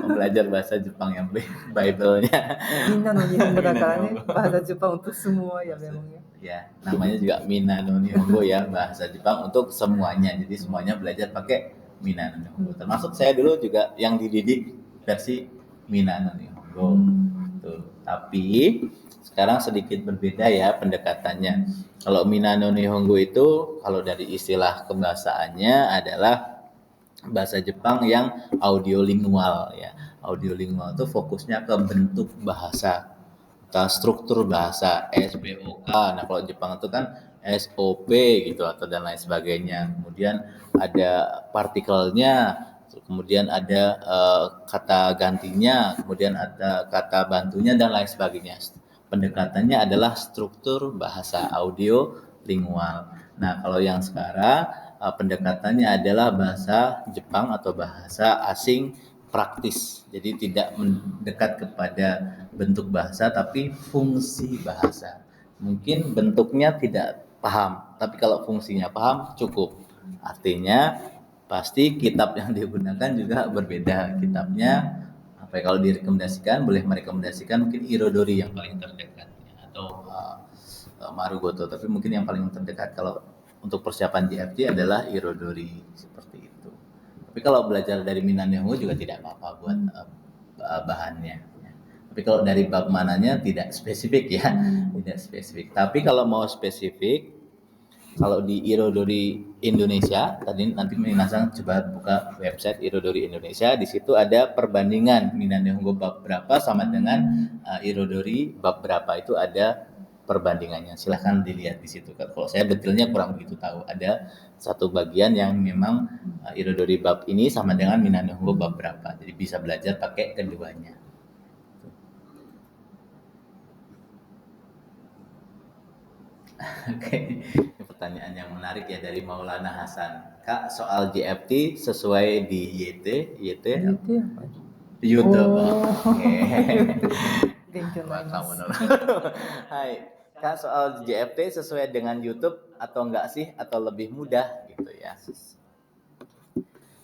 belajar bahasa Jepang yang Bible-nya. みんなの日本語だからね、bahasa Jepang untuk semua ya memang ya. Ya, namanya juga Minano Nihongo ya, bahasa Jepang untuk semuanya. Jadi semuanya belajar pakai Minano Nihongo. Termasuk saya dulu juga yang dididik versi Minano Nihongo. Tuh. Tapi sekarang sedikit berbeda ya pendekatannya. Kalau Minano Nihongo itu kalau dari istilah kebahasaannya adalah bahasa Jepang yang audiolingual ya. Audiolingual itu fokusnya ke bentuk bahasa, ke struktur bahasa, SPOK. Nah, kalau Jepang itu kan SOP gitu atau dan lain sebagainya. Kemudian ada partikelnya, kemudian ada kata gantinya, kemudian ada kata bantunya dan lain sebagainya. Pendekatannya adalah struktur bahasa audio lingual. Nah, kalau yang sekarang pendekatannya adalah bahasa Jepang atau bahasa asing praktis. Jadi tidak mendekat kepada bentuk bahasa tapi fungsi bahasa. Mungkin bentuknya tidak paham, tapi kalau fungsinya paham cukup. Artinya pasti kitab yang digunakan juga berbeda. Kitabnya apa ya, kalau direkomendasikan boleh merekomendasikan mungkin Irodori yang paling terdekat atau Marugoto, tapi mungkin yang paling terdekat kalau untuk persiapan JFT adalah Irodori seperti itu. Tapi kalau belajar dari Minano Nihongo juga tidak apa-apa buat bahannya. Tapi kalau dari bab mananya tidak spesifik ya, tidak spesifik. Tapi kalau mau spesifik, kalau di Irodori Indonesia, tadi nanti Minasang coba buka website Irodori Indonesia, di situ ada perbandingan Minano Nihongo bab berapa sama dengan Irodori bab berapa, itu ada perbandingannya. Silahkan dilihat di situ. Kalau saya detailnya kurang begitu tahu. Ada satu bagian yang memang Irodori bab ini sama dengan Minano Nihongo bab berapa. Jadi bisa belajar pakai keduanya. Oke, pertanyaan yang menarik ya dari Maulana Hasan. Kak, soal JFT sesuai di YT Itu apa? YouTube. Oh. Oke. 勉強になりま Kamu す。 Nona. Hai, Kak, soal JFT sesuai dengan YouTube atau enggak sih, atau lebih mudah gitu ya.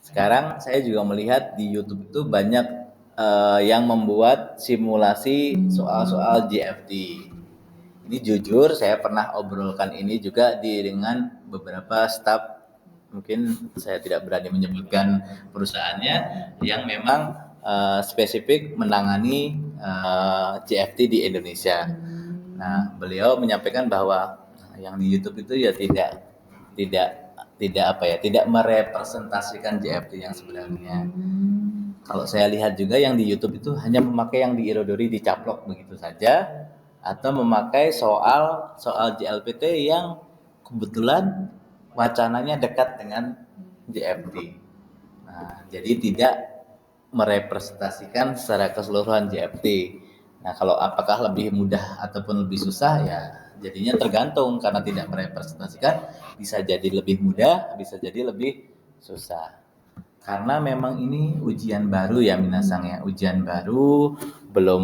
Sekarang saya juga melihat di YouTube itu banyak yang membuat simulasi soal-soal JFT. Ini jujur saya pernah obrolkan ini juga dengan beberapa staf, mungkin saya tidak berani menyebutkan perusahaannya, yang memang spesifik menangani JFT di Indonesia. Nah, beliau menyampaikan bahwa yang di YouTube itu ya tidak merepresentasikan JFT yang sebenarnya. Kalau saya lihat juga yang di YouTube itu hanya memakai yang di Irodori dicaplok begitu saja, atau memakai soal JLPT yang kebetulan wacananya dekat dengan JFT. Nah, jadi tidak merepresentasikan secara keseluruhan JFT. Nah, kalau apakah lebih mudah ataupun lebih susah ya jadinya tergantung, karena tidak merepresentasikan bisa jadi lebih mudah, bisa jadi lebih susah. Karena memang ini ujian baru ya Minasang ya, ujian baru, belum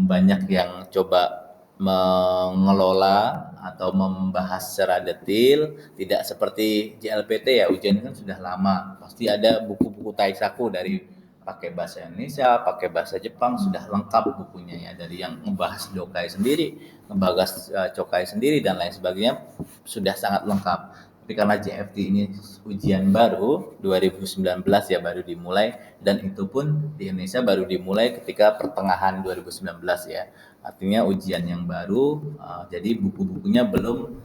banyak yang coba mengelola atau membahas secara detail, tidak seperti JLPT ya, ujian kan sudah lama, pasti ada buku-buku Taisaku dari pakai bahasa Indonesia, pakai bahasa Jepang, sudah lengkap bukunya ya, dari yang membahas dokai sendiri, membahas chokai sendiri dan lain sebagainya sudah sangat lengkap. Tapi karena JFT ini ujian baru 2019 ya baru dimulai, dan itu pun di Indonesia baru dimulai ketika pertengahan 2019 ya. Artinya ujian yang baru, jadi buku-bukunya belum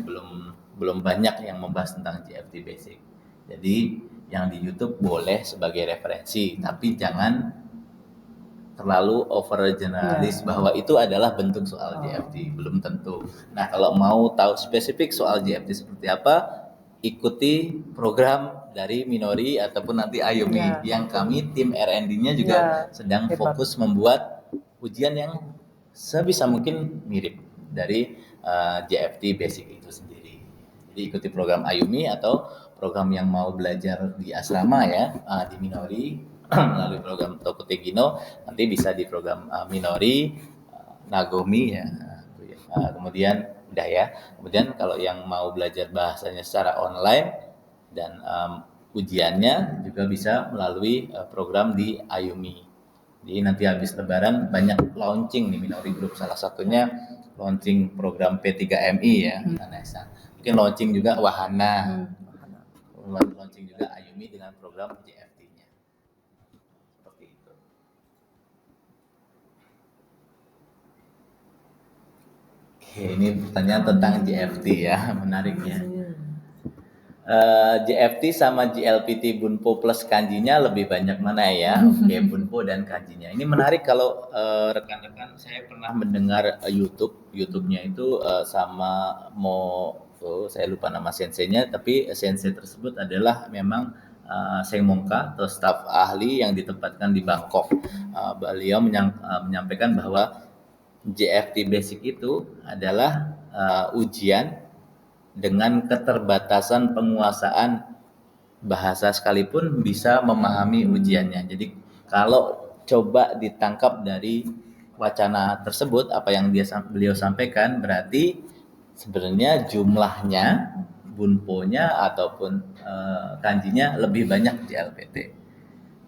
belum belum banyak yang membahas tentang JFT Basic. Jadi yang di YouTube boleh sebagai referensi, tapi jangan terlalu over generalis bahwa itu adalah bentuk soal JFT, belum tentu. Nah, kalau mau tahu spesifik soal JFT seperti apa, ikuti program dari Minori ataupun nanti Ayumi yang kami tim R&D-nya juga sedang fokus membuat ujian yang sebisa mungkin mirip dari JFT Basic itu sendiri. Jadi ikuti program Ayumi atau program yang mau belajar di asrama ya, di Minori melalui program Tokute Gino, nanti bisa di program Minori, Nagomi ya. Kemudian udah ya. Kemudian kalau yang mau belajar bahasanya secara online dan ujiannya juga bisa melalui program di Ayumi. Jadi nanti habis Lebaran banyak launching di Minori Group, salah satunya launching program P3MI ya, Nesa. Mungkin launching juga Wahana, launching juga Ayumi dengan program JFT-nya. Seperti itu. Oke, ini pertanyaan tentang JFT ya, menarik ya. JFT sama JLPT Bunpo plus kanjinya lebih banyak mana ya? Oke, Bunpo dan kanjinya. Ini menarik kalau rekan-rekan saya pernah mendengar YouTube-nya itu sama saya lupa nama senseinya, tapi sensei tersebut adalah memang Seng Mongka atau staf ahli yang ditempatkan di Bangkok. Beliau menyampaikan bahwa JFT Basic itu adalah ujian dengan keterbatasan penguasaan bahasa sekalipun bisa memahami ujiannya. Jadi kalau coba ditangkap dari wacana tersebut, apa yang beliau sampaikan, berarti sebenarnya jumlahnya, bunponya ataupun kanjinya lebih banyak di LPT.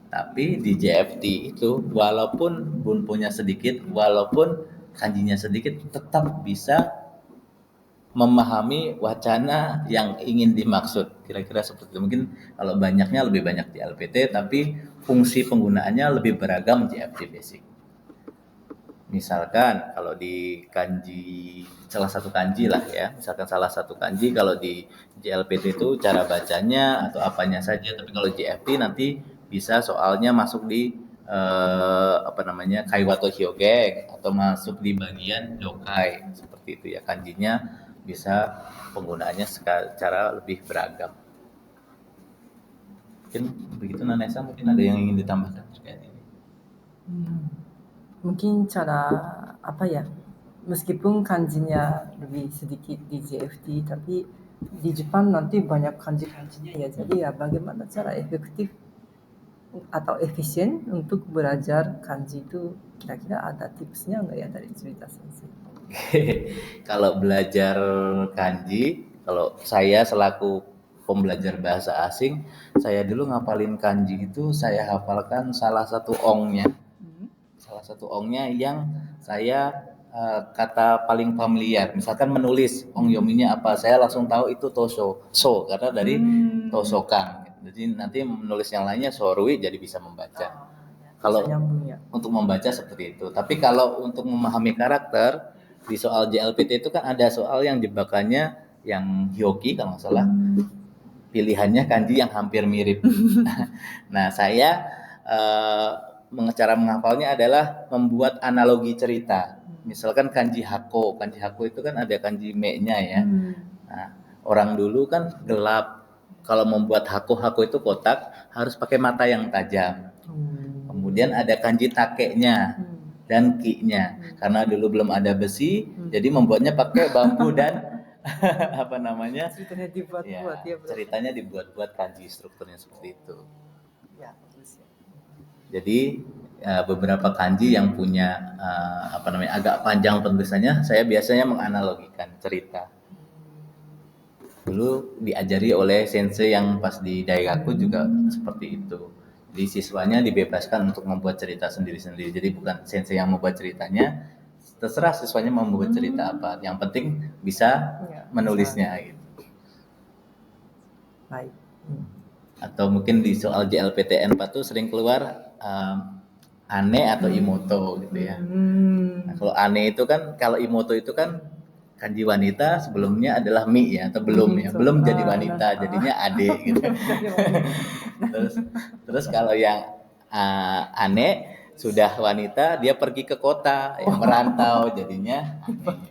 Tapi di JFT itu walaupun bunponya sedikit, walaupun kanjinya sedikit, tetap bisa memahami wacana yang ingin dimaksud, kira-kira seperti itu. Mungkin kalau banyaknya lebih banyak di LPT, tapi fungsi penggunaannya lebih beragam di JFT Basic. Misalkan kalau di kanji, salah satu kanji lah ya, misalkan salah satu kanji kalau di JLPT itu cara bacanya atau apanya saja, tapi kalau JFT nanti bisa soalnya masuk di Kaiwato Hyogeng atau masuk di bagian Dokai, seperti itu ya, kanjinya bisa penggunaannya secara lebih beragam. Mungkin begitu Nanesa, mungkin ada yang ingin ditambahkan terkait ini. Mungkin cara meskipun kanjinya lebih sedikit di JFT, tapi di Jepang nanti banyak kanji-kanjinya ya. Jadi ya bagaimana cara efektif atau efisien untuk belajar kanji itu, kira-kira ada tipsnya nggak ya dari cerita sensei? Kalau belajar kanji, kalau saya selaku pembelajar bahasa asing, saya dulu ngapalin kanji itu saya hafalkan salah satu ongnya. Salah satu ongnya yang saya kata paling familiar. Misalkan menulis ong yominya apa, saya langsung tahu itu so karena dari tosokan. Jadi nanti menulis yang lainnya sorui, jadi bisa membaca. Kalau untuk membaca seperti itu. Tapi kalau untuk memahami karakter, di soal JLPT itu kan ada soal yang jebakannya yang hyoki kalau nggak salah, pilihannya kanji yang hampir mirip. Nah, saya cara menghafalnya adalah membuat analogi cerita. Misalkan kanji hako itu kan ada kanji me-nya ya. Nah, orang dulu kan gelap. Kalau membuat hako itu kotak, harus pakai mata yang tajam. Kemudian ada kanji take-nya dan ki-nya. Karena dulu belum ada besi, jadi membuatnya pakai bambu dan Ceritanya dibuat-buat ya. Ceritanya dibuat-buat kanji, strukturnya seperti itu. Ya, bagus ya. Jadi beberapa kanji yang punya agak panjang penulisannya, saya biasanya menganalogikan cerita. Dulu diajari oleh sensei yang pas di Daigaku juga seperti itu. Jadi siswanya dibebaskan untuk membuat cerita sendiri-sendiri. Jadi bukan sensei yang membuat ceritanya, terserah siswanya mau membuat cerita apa. Yang penting bisa menulisnya gitu. Baik. Atau mungkin di soal JLPTN 4 tuh sering keluar ane atau imoto gitu ya. Nah, kalau ane itu kan, kalau imoto itu kan kanji wanita sebelumnya adalah mi ya, atau belum ya, belum jadi wanita, jadinya ade gitu. Terus kalau yang ane sudah wanita, dia pergi ke kota, ya, merantau, jadinya ane.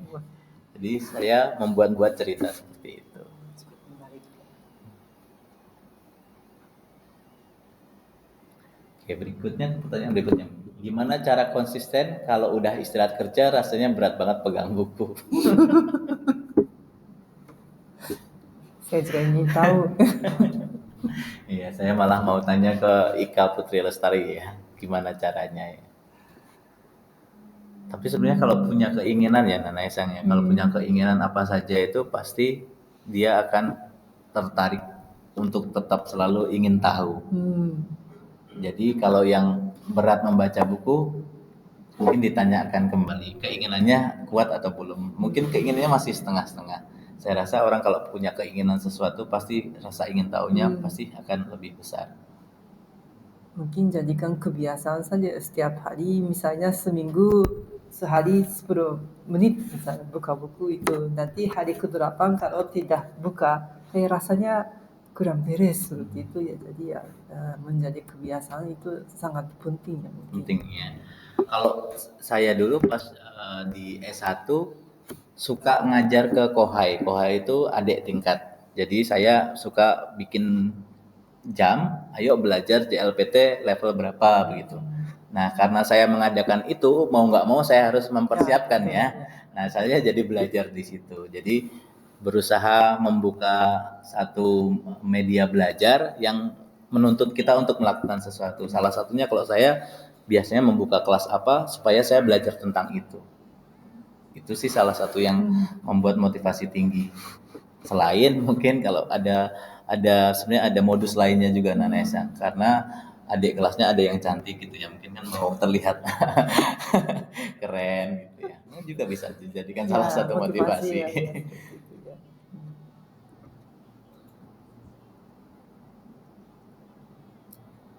Jadi saya membuat cerita seperti itu. Oke, pertanyaan berikutnya. Gimana cara konsisten kalau udah istirahat kerja rasanya berat banget pegang buku? Saya juga ingin tahu. Iya, saya malah mau tanya ke Ika Putri Lestari ya, gimana caranya ya. Tapi sebenarnya kalau punya keinginan ya Nana Esang ya, kalau punya keinginan apa saja itu pasti dia akan tertarik untuk tetap selalu ingin tahu. Jadi kalau yang berat membaca buku, mungkin ditanyakan kembali keinginannya kuat atau belum. Mungkin keinginannya masih setengah-setengah. Saya rasa orang kalau punya keinginan sesuatu pasti rasa ingin tahunya pasti akan lebih besar. Mungkin jadikan kebiasaan saja setiap hari, misalnya seminggu sehari 10 menit misalnya buka buku itu. Nanti hari ke-8 kalau tidak buka, kayak rasanya kurang beres seperti itu ya. Jadi ya menjadi kebiasaan itu sangat penting ya mungkin. Penting ya. Kalau saya dulu pas di S1 suka ngajar ke Kohai. Kohai itu adik tingkat. Jadi saya suka bikin jam, ayo belajar JLPT level berapa begitu. Nah, karena saya mengadakan itu, mau nggak mau saya harus mempersiapkan ya. Nah, saya jadi belajar di situ. Jadi berusaha membuka satu media belajar yang menuntut kita untuk melakukan sesuatu. Salah satunya kalau saya biasanya membuka kelas apa supaya saya belajar tentang itu. Itu sih salah satu yang membuat motivasi tinggi. Selain mungkin kalau ada sebenarnya ada modus lainnya juga Nana Esa, karena adik kelasnya ada yang cantik gitu ya, mungkin kan mau terlihat keren gitu ya. Ini juga bisa dijadikan salah satu motivasi. Ya.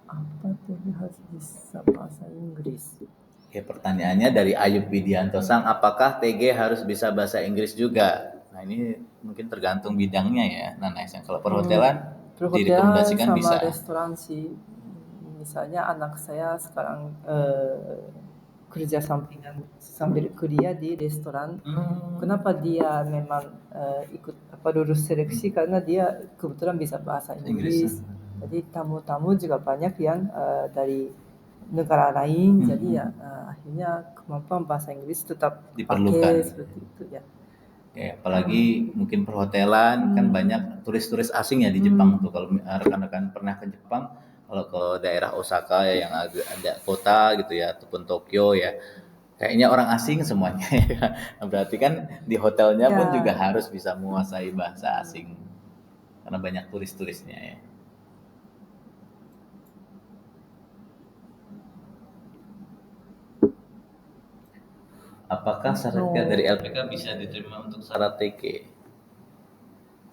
Apa tuh harus bisa bahasa Inggris? Oke, pertanyaannya dari Ayub Widianto Sang, apakah TG harus bisa bahasa Inggris juga? Nah, ini mungkin tergantung bidangnya ya, Nana Sang. Kalau perhotelan direkomendasikan sama bisa. restoran sih. Misalnya anak saya sekarang kerja sampingan sambil kuliah di restoran. Kenapa dia memang ikut lulus seleksi? Karena dia kebetulan bisa bahasa Inggris. Jadi tamu-tamu juga banyak yang dari negara lain. Jadi ya akhirnya kemampuan bahasa Inggris tetap diperlukan seperti itu ya. Ya, apalagi mungkin perhotelan kan banyak turis-turis asing ya di Jepang tuh. Kalau rekan-rekan pernah ke Jepang, kalau ke daerah Osaka ya, yang ada kota gitu ya, ataupun Tokyo ya, kayaknya orang asing semuanya ya. Berarti kan di hotelnya pun juga harus bisa menguasai bahasa asing karena banyak turis-turisnya ya. Apakah sertifikat dari LPK bisa diterima untuk syarat TK?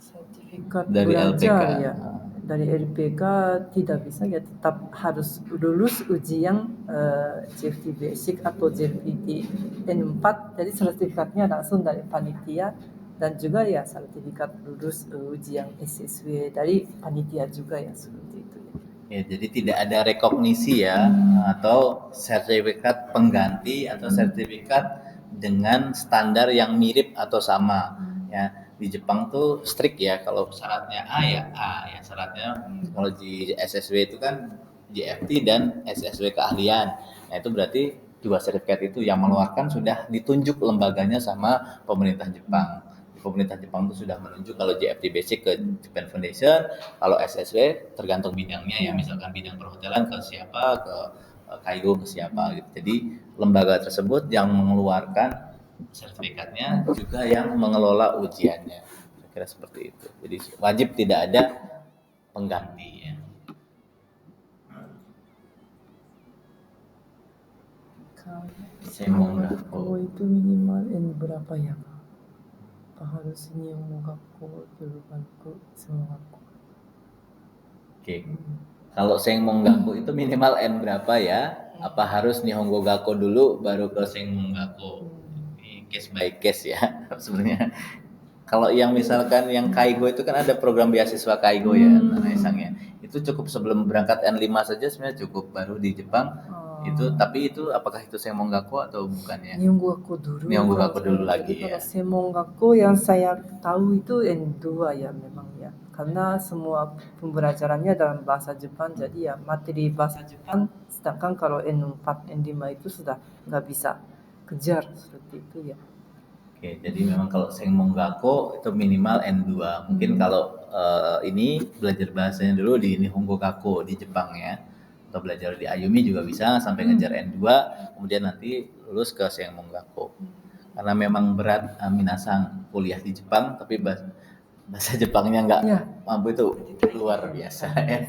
Sertifikat dari belajar LPK ya. Dari LPK tidak bisa ya, tetap harus lulus ujian JFT Basic atau JFT N4. Jadi sertifikatnya langsung dari panitia, dan juga ya sertifikat lulus ujian SSW dari panitia juga ya, seperti itu ya. Ya, jadi tidak ada rekognisi ya, atau sertifikat pengganti atau sertifikat dengan standar yang mirip atau sama ya. Di Jepang tuh strict ya, kalau syaratnya A ya A ya syaratnya. Kalau di SSW itu kan JFT dan SSW keahlian. Nah, itu berarti dua sertifikat itu yang mengeluarkan sudah ditunjuk lembaganya sama pemerintah Jepang. Pemerintah Jepang itu sudah menunjuk kalau JFT Basic ke Japan Foundation, kalau SSW tergantung bidangnya ya, misalkan bidang perhotelan ke siapa, ke Kaigo ke siapa gitu. Jadi lembaga tersebut yang mengeluarkan sertifikatnya juga yang mengelola ujiannya. Saya kira seperti itu. Jadi wajib tidak ada pengganti ya. Kalau itu minimal N berapa ya? Harus Nihongo Gakko, Gakko, semua Gakko. Oke. Kalau Senmonggaku itu minimal N berapa ya? Apa harus Nihongo Gakko dulu baru ke Senmonggaku? case by case ya sebenarnya. Kalau yang misalkan yang Kaigo itu kan ada program beasiswa Kaigo ya, Nana Isang ya. Itu cukup sebelum berangkat N5 saja sebenarnya cukup, baru di Jepang itu. Tapi itu apakah itu Semongaku atau bukan ya? Nihongo dulu. Nihongo dulu lagi Jadi ya. kalau Semongaku yang saya tahu itu N2 ya memang ya. Karena semua pembelajarannya dalam bahasa Jepang, jadi ya materi bahasa Jepang. Sedangkan kalau N4, N5 itu sudah nggak bisa kejar seperti itu ya. Oke, jadi memang kalau Semongaku itu minimal N2. Mungkin kalau ini belajar bahasanya dulu di Nihongo Gakko di Jepang ya. Atau belajar di Ayumi juga bisa sampai ngejar N2, kemudian nanti lulus ke Semongaku. Karena memang berat minasang kuliah di Jepang, tapi bahasa Jepangnya nggak mampu, itu luar biasa ya.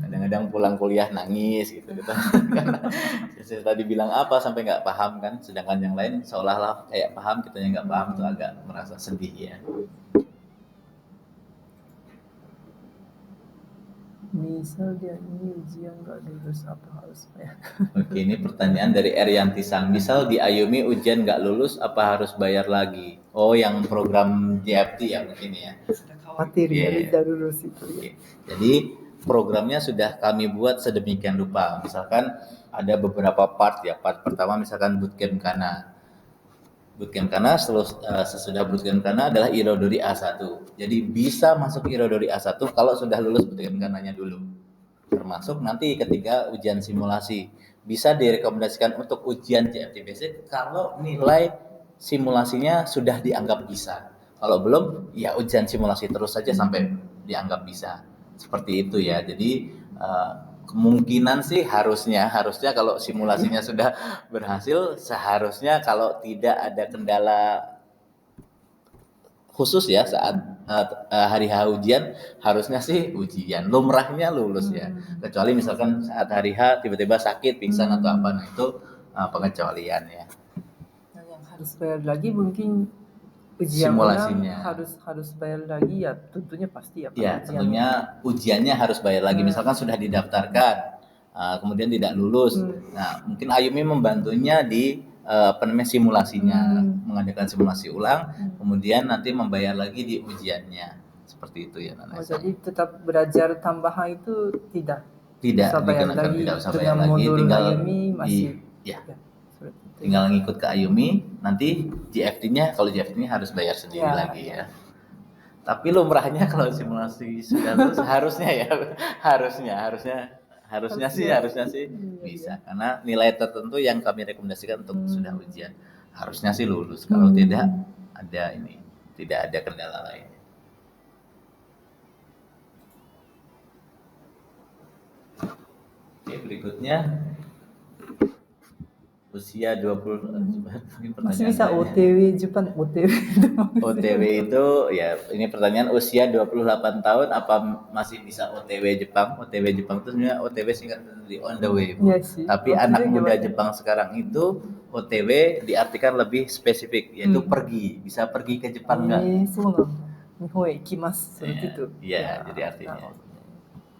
Kadang-kadang pulang kuliah nangis gitu. Karena saya tadi bilang apa sampai nggak paham kan, sedangkan yang lain seolah-olah kayak paham, kitanya nggak paham, itu agak merasa sedih ya. Misal dia ini ujian nggak lulus apa harus bayar? Oke, ini pertanyaan dari Erianti Sang. Misal di Ayumi ujian nggak lulus, apa harus bayar lagi? Oh, yang program JFT ya mungkin ya. Khawatir ya tidak lulus itu ya. Oke. Jadi programnya sudah kami buat sedemikian rupa. Misalkan ada beberapa part ya. Part pertama misalkan bootcamp kana. Bootcamp kana sesudah bootcamp kana adalah Irodori A1. Jadi bisa masuk Irodori A1 kalau sudah lulus bootcamp kananya dulu. Termasuk nanti ketika ujian simulasi bisa direkomendasikan untuk ujian JFT Basic kalau nilai simulasinya sudah dianggap bisa. Kalau belum, ya ujian simulasi terus saja sampai dianggap bisa. Seperti itu ya. Jadi kemungkinan sih harusnya kalau simulasinya sudah berhasil, seharusnya kalau tidak ada kendala khusus ya saat hari H ujian, harusnya sih ujian lumrahnya lulus ya. Kecuali misalkan saat hari H tiba-tiba sakit, pingsan atau apa, nah itu pengecualian ya. Yang harus bayar lagi mungkin ujian Simulasinya harus bayar lagi ya, tentunya pasti ya. Ya, tentunya ujiannya harus bayar lagi. Misalkan sudah didaftarkan, kemudian tidak lulus. Nah, mungkin Ayumi membantunya di simulasinya, mengadakan simulasi ulang, kemudian nanti membayar lagi di ujiannya. Seperti itu ya, Nana. Jadi tetap belajar tambahan itu tidak usah bayar lagi, tidak usah bayar lagi, tinggal tinggal ngikut ke Ayumi, nanti JFT-nya, kalau JFT-nya harus bayar sendiri lagi ya. Tapi lumrahnya kalau simulasi sudah lulus harusnya sih bisa, karena nilai tertentu yang kami rekomendasikan untuk sudah ujian harusnya sih lulus. Kalau tidak ada kendala lain. Oke, berikutnya usia 20 masih bisa OTW Jepang. OTW itu ya, ini pertanyaan usia 28 tahun apa masih bisa OTW Jepang? OTW Jepang itu sebenarnya OTW singkatan dari on the way, Bu. Tapi anak muda Jepang sekarang itu OTW diartikan lebih spesifik, yaitu bisa pergi ke Jepang enggak? Nihon ikimasu seperti itu. Iya, jadi artinya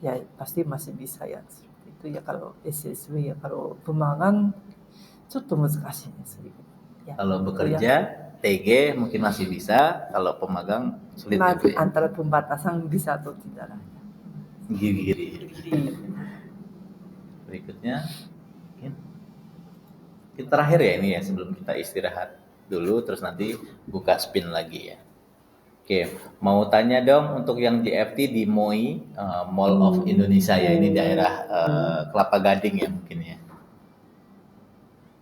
ya pasti masih bisa ya seperti itu ya. Kalau SSW ya, kalau pemagang sedikit. Kalau bekerja TG mungkin masih bisa, kalau pemagang sulit. Antara pembatasan bisa atau tidak lah. Giri. Berikutnya kita terakhir ya ini ya, sebelum kita istirahat dulu terus nanti buka spin lagi ya. Oke, mau tanya dong untuk yang JFT di MOI, Mall of Indonesia ya, ini daerah Kelapa Gading ya mungkin ya.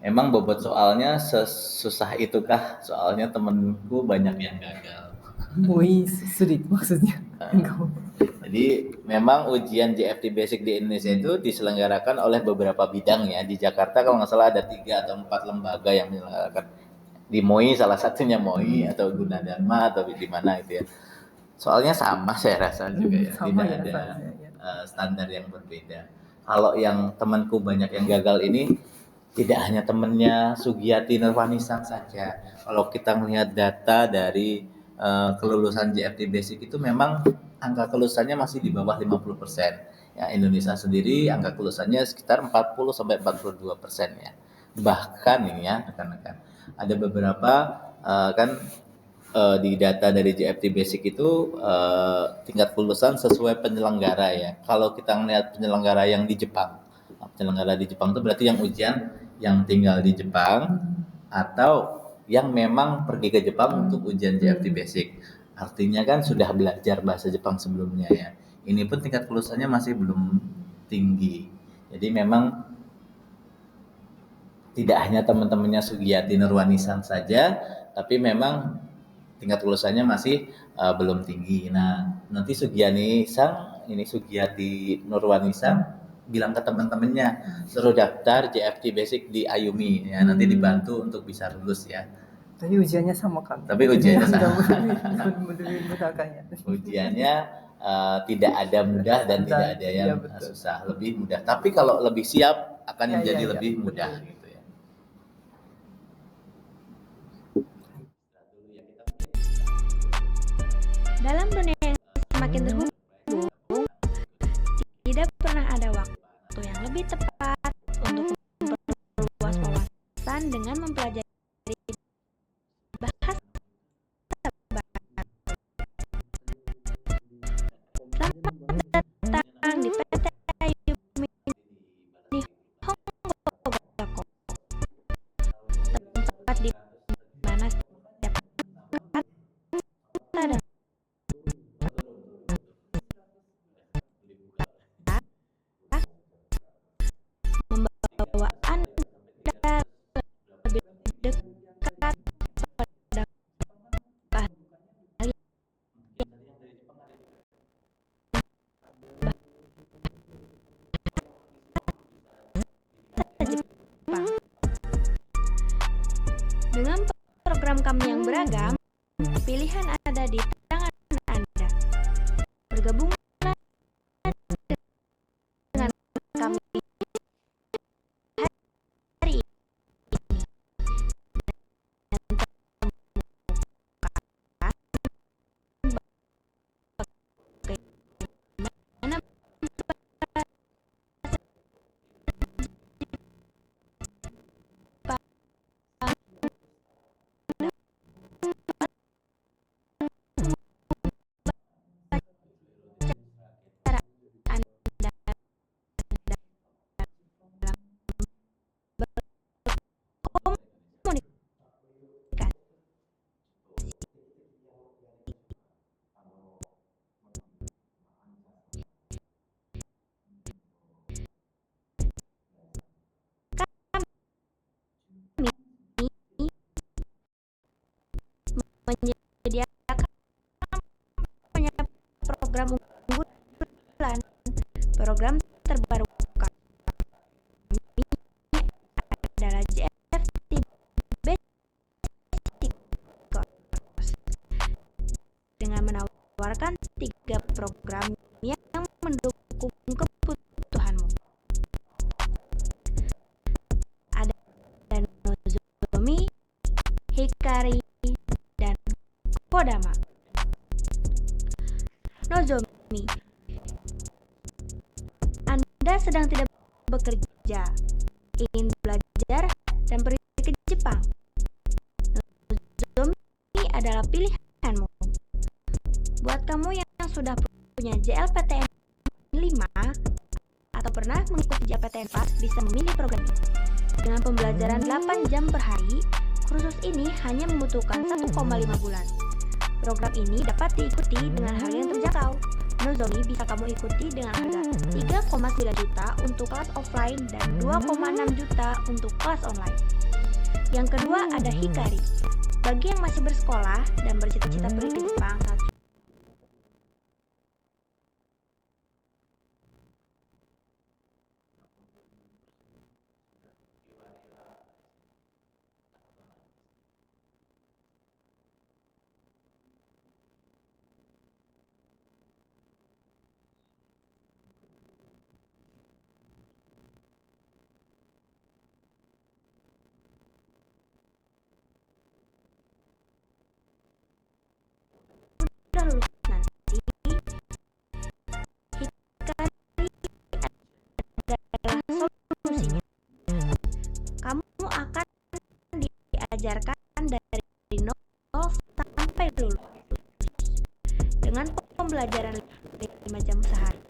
Emang bobot soalnya sesusah itukah? Soalnya temenku banyak yang gagal. MOI sulit maksudnya. Jadi memang ujian JFT Basic di Indonesia itu diselenggarakan oleh beberapa bidang ya. Di Jakarta kalau nggak salah ada 3 atau 4 lembaga yang menyelenggarakan. Di MOI salah satunya MOI atau Gunadarma atau di mana itu ya. Soalnya sama saya rasa juga ya. Tidak ada standar yang berbeda. Kalau yang temanku banyak yang gagal ini tidak hanya temennya Sugiyati Nurwanisang saja. Kalau kita melihat data dari kelulusan JFT Basic itu memang angka kelulusannya masih di bawah 50%. Ya, Indonesia sendiri angka kelulusannya sekitar 40 sampai 42% ya. Bahkan ini ya rekan-rekan, ada beberapa kan di data dari JFT Basic itu tingkat kelulusan sesuai penyelenggara ya. Kalau kita melihat penyelenggara yang di Jepang, penyelenggara di Jepang itu berarti yang ujian yang tinggal di Jepang atau yang memang pergi ke Jepang untuk ujian JFT Basic. Artinya kan sudah belajar bahasa Jepang sebelumnya ya. Ini pun tingkat kelulusannya masih belum tinggi. Jadi memang tidak hanya teman-temannya Sugiyati Nurwanisan saja, tapi memang tingkat kelulusannya masih belum tinggi. Nah, nanti Sugiyati Nurwanisan bilang ke teman-temannya suruh daftar JFT Basic di Ayumi ya, nanti dibantu untuk bisa lulus ya. Tapi ujiannya sama kan? Tapi ujiannya sama. Lebih mudah kayaknya. Ujiannya tidak ada mudah dan tidak ada yang susah, lebih mudah. Tapi kalau lebih siap akan menjadi lebih mudah gitu ya. Dalam dunia yang semakin terhubung, tidak pernah ada waktu yang lebih tepat untuk memperluas wawasan dengan mempelajari bahasa baru. Selamat datang di PT Ayumi di Honggoko, tempat di mana setiap kata dan membawa Anda lebih dekat pada keahlian bahasa Jepang. Dengan program kami yang beragam, pilihan ada di tangan Anda. Bergabunglah dengan kami hari ini dan temukan cara Anda dalam berkomunikasi. Kami menyediakan program unggulan, program terbaru kami adalah JFT Basic Course dengan menawarkan 3 program yang mendukung kebutuhanmu. Ada Nozomi, Hikari, dan Kodama. Nozomi, Anda sedang tidak bekerja, ingin belajar dan pergi ke Jepang. Nozomi adalah pilihanmu. Buat kamu yang sudah punya JLPTN 5 atau pernah mengikuti JLPTN 4 bisa memilih program ini. Dengan pembelajaran 8 jam per hari, kursus ini hanya membutuhkan 1,5 bulan. Program ini dapat diikuti dengan harga yang terjangkau. Nozomi bisa kamu ikuti dengan harga 3,9 juta untuk kelas offline dan 2,6 juta untuk kelas online. Yang kedua ada Hikari. Bagi yang masih bersekolah dan bercita-cita pergi ke Jepang saat sudah lulus nanti, Hikari adalah solusinya. Kamu akan diajarkan dari nol dengan pembelajaran 5 jam sehari.